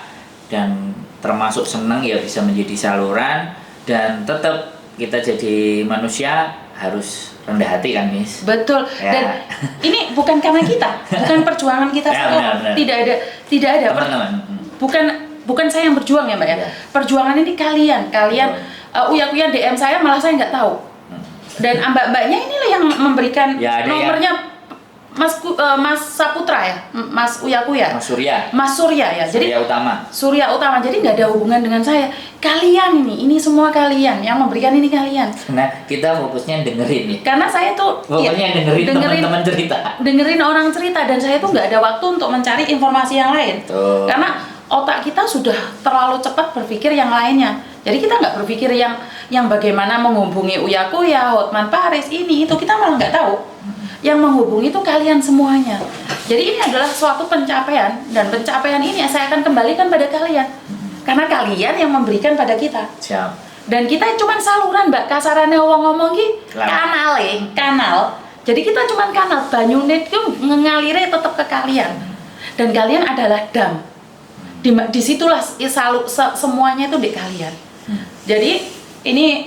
A: dan termasuk senang ya bisa menjadi saluran dan tetap kita jadi manusia harus rendah hati kan, Miss?
B: Betul.
A: Ya.
B: Dan ini bukan karena kita, bukan perjuangan kita
A: Ya,
B: semua.
A: benar.
B: Tidak ada.
A: Teman-teman.
B: Bukan saya yang berjuang ya Mbak ya.
A: Ya.
B: Perjuangan ini kalian Uya Kuya DM saya malah saya nggak tahu. Dan mbak-mbaknya inilah yang memberikan
A: Ya, ada
B: nomornya Mas Saputra ya, Mas Uya Kuya. Mas Surya ya. Jadi Surya Utama. Jadi nggak ada hubungan dengan saya. Kalian ini semua kalian yang memberikan ini kalian.
A: Nah, kita fokusnya dengerin nih.
B: Karena saya tuh
A: Pokoknya dengerin teman-teman cerita.
B: Dengerin orang cerita dan saya tuh nggak ada waktu untuk mencari informasi yang lain.
A: Tuh.
B: Karena otak kita sudah terlalu cepat berpikir yang lainnya. Jadi kita nggak berpikir yang bagaimana menghubungi Uya Kuya, Hotman Paris ini itu kita malah nggak tahu. Yang menghubungi itu kalian semuanya. Jadi ini adalah suatu pencapaian dan pencapaian ini saya akan kembalikan pada kalian. Karena kalian yang memberikan pada kita.
A: Siap.
B: Dan kita cuma saluran Mbak, kasarannya ngomong ki kanal. Jadi kita cuma kanal, banyune itu ngalire tetap ke kalian. Dan kalian adalah dam. Disitulah semuanya itu di kalian. Jadi ini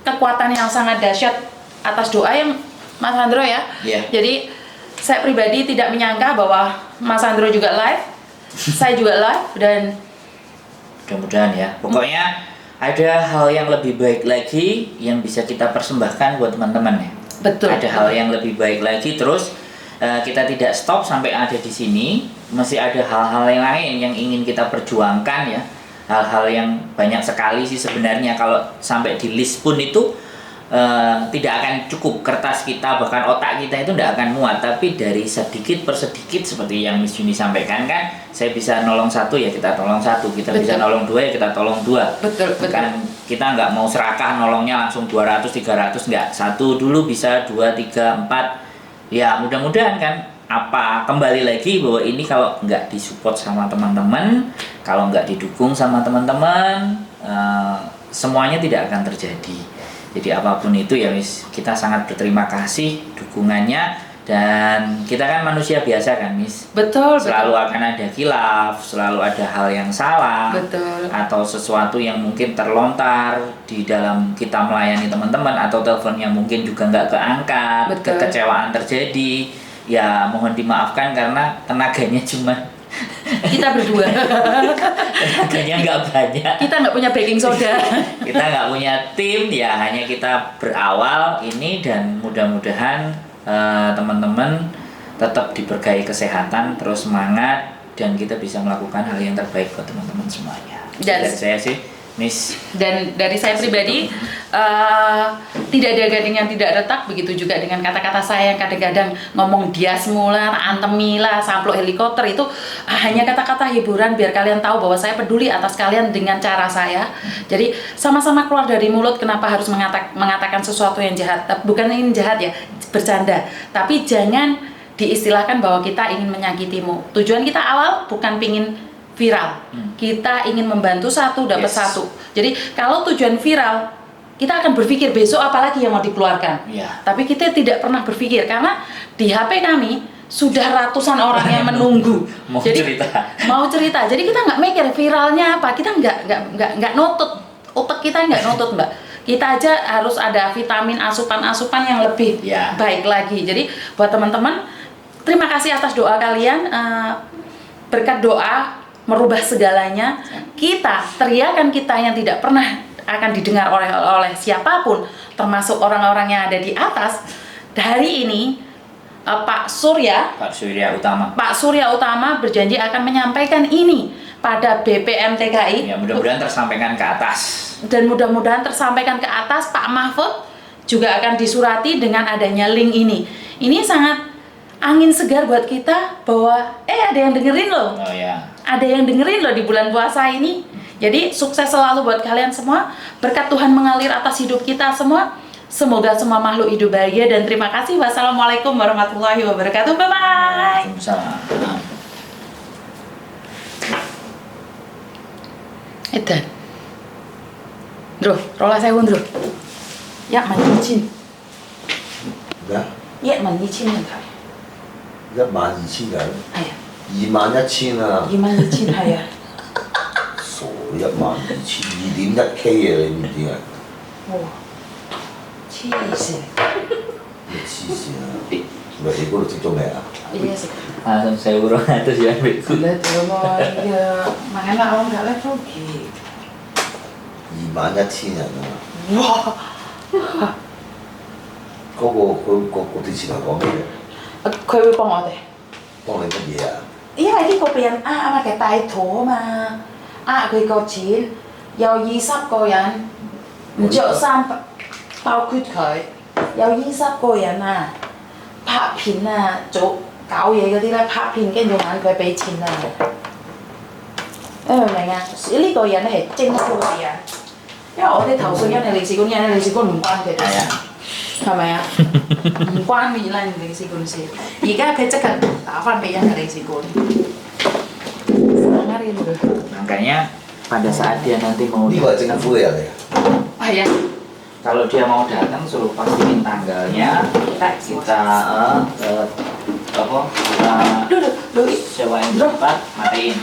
B: kekuatan yang sangat dahsyat atas doa yang Mas Andro ya.
A: Yeah.
B: Jadi saya pribadi tidak menyangka bahwa Mas Andro juga live, saya juga live dan
A: mudah-mudahan ya. Pokoknya ada hal yang lebih baik lagi yang bisa kita persembahkan buat teman-teman ya.
B: betul.
A: Ada hal yang lebih baik lagi terus kita tidak stop sampai ada di sini. Masih ada hal-hal yang lain yang ingin kita perjuangkan ya. Hal-hal yang banyak sekali sih sebenarnya kalau sampai di list pun itu tidak akan cukup kertas kita bahkan otak kita itu tidak akan muat, tapi dari sedikit per sedikit seperti yang Miss Yuni sampaikan kan, saya bisa nolong satu ya kita tolong satu, kita bisa nolong dua ya kita tolong dua.
B: Betul.
A: Kan kita nggak mau serakah nolongnya langsung 200 300 nggak, satu dulu bisa 2 3 4 ya mudah-mudahan kan. Apa kembali lagi bahwa ini kalau nggak disupport sama teman-teman, kalau nggak didukung sama teman-teman, semuanya tidak akan terjadi. Jadi apapun itu ya Miss, kita sangat berterima kasih dukungannya. Dan kita kan manusia biasa kan Miss.
B: Betul.
A: Selalu akan ada khilaf, selalu ada hal yang salah.
B: Betul.
A: Atau sesuatu yang mungkin terlontar di dalam kita melayani teman-teman, atau telepon yang mungkin juga nggak keangkat.
B: Betul.
A: Kekecewaan terjadi. Ya mohon dimaafkan karena tenaganya cuma
B: Kita berdua.
A: tenaganya nggak banyak.
B: Kita nggak punya baking soda.
A: Kita nggak punya tim, ya hanya kita berawal ini. Dan mudah-mudahan teman-teman tetap diberkahi kesehatan, terus semangat, dan kita bisa melakukan hal yang terbaik buat teman-teman semuanya.
B: Dan
A: dari saya sih Miss.
B: Dan dari saya pribadi tidak ada gading yang tidak retak, begitu juga dengan kata-kata saya yang kadang-kadang ngomong dias mular, antemilah, samplok helikopter itu hanya kata-kata hiburan biar kalian tahu bahwa saya peduli atas kalian dengan cara saya. Jadi sama-sama keluar dari mulut, kenapa harus mengatakan sesuatu yang jahat? Bukan ini jahat ya, bercanda. Tapi jangan diistilahkan bahwa kita ingin menyakitimu. Tujuan kita awal bukan pingin viral, kita ingin membantu satu dapat satu. Jadi kalau tujuan viral, kita akan berpikir besok apalagi yang mau dikeluarkan. Tapi kita tidak pernah berpikir karena di HP kami sudah ratusan orang yang menunggu.
A: mau cerita. Jadi kita nggak mikir viralnya apa, kita nggak notut, otak kita nggak notut Mbak.
B: Kita aja harus ada vitamin asupan-asupan yang lebih
A: Ya.
B: baik lagi. Jadi buat teman-teman, terima kasih atas doa kalian. Berkat doa merubah segalanya. Kita, teriakan kita yang tidak pernah akan didengar oleh siapapun, termasuk orang-orang yang ada di atas. Dari ini Pak Surya Utama berjanji akan menyampaikan ini pada BPM TKI.
A: Ya, mudah-mudahan tersampaikan ke atas.
B: Dan mudah-mudahan tersampaikan ke atas. Pak Mahfud juga akan disurati dengan adanya link ini. Ini sangat angin segar buat kita bahwa ada yang dengerin loh.
A: Oh ya.
B: Ada yang dengerin loh di bulan puasa ini. Jadi sukses selalu buat kalian semua. Berkat Tuhan mengalir atas hidup kita semua. Semoga semua makhluk hidup bahagia dan terima kasih. Wassalamualaikum warahmatullahi wabarakatuh. Bye bye.
A: Waalaikumsalam.
B: Edan. Bro, rola saya bro. Ya, 12,000.
D: 咩？Ya,
B: 12,000人睇。
D: 12,000人，
B: 係啊，
D: 21,000啊，
B: 22,000係啊。
D: 傻12,000 2.1K 啊，你唔知啊？
B: 哇！黐線。
D: 你黐線啊！喂，你嗰度食咗未啊？
B: Iya sih.
A: Langsung saya urut atas ya, Bik.
B: Lihat dulu, iya. Makanya orang nggak level G.
D: 21,000人啊！
B: Wah.
D: 嗰啲前頭講咩嘢？
B: 佢會幫我哋。
D: 幫你乜嘢啊？
B: 因為呢個俾人呃嘅大肚啊嘛，呃佢個錢，有20個人唔着衫，包括佢，有20個人啊，拍片啊，做搞嘢嗰啲咧，拍片跟住揾佢俾錢啊，你明唔明啊？呢個人咧係政府嘅人，因為我哋投訴人係領事館，人係領事館唔關佢哋事。係咪啊？唔關美蘭領事館事，而家佢即刻打翻俾人嘅領事館。
A: Makanya pada saat dia nanti mau
D: 呢個係政府嘅人嚟㗎。
B: 係啊，
A: kalau dia mau datang suruh pastiin tanggalnya, kita kita sewain tempat, matiin.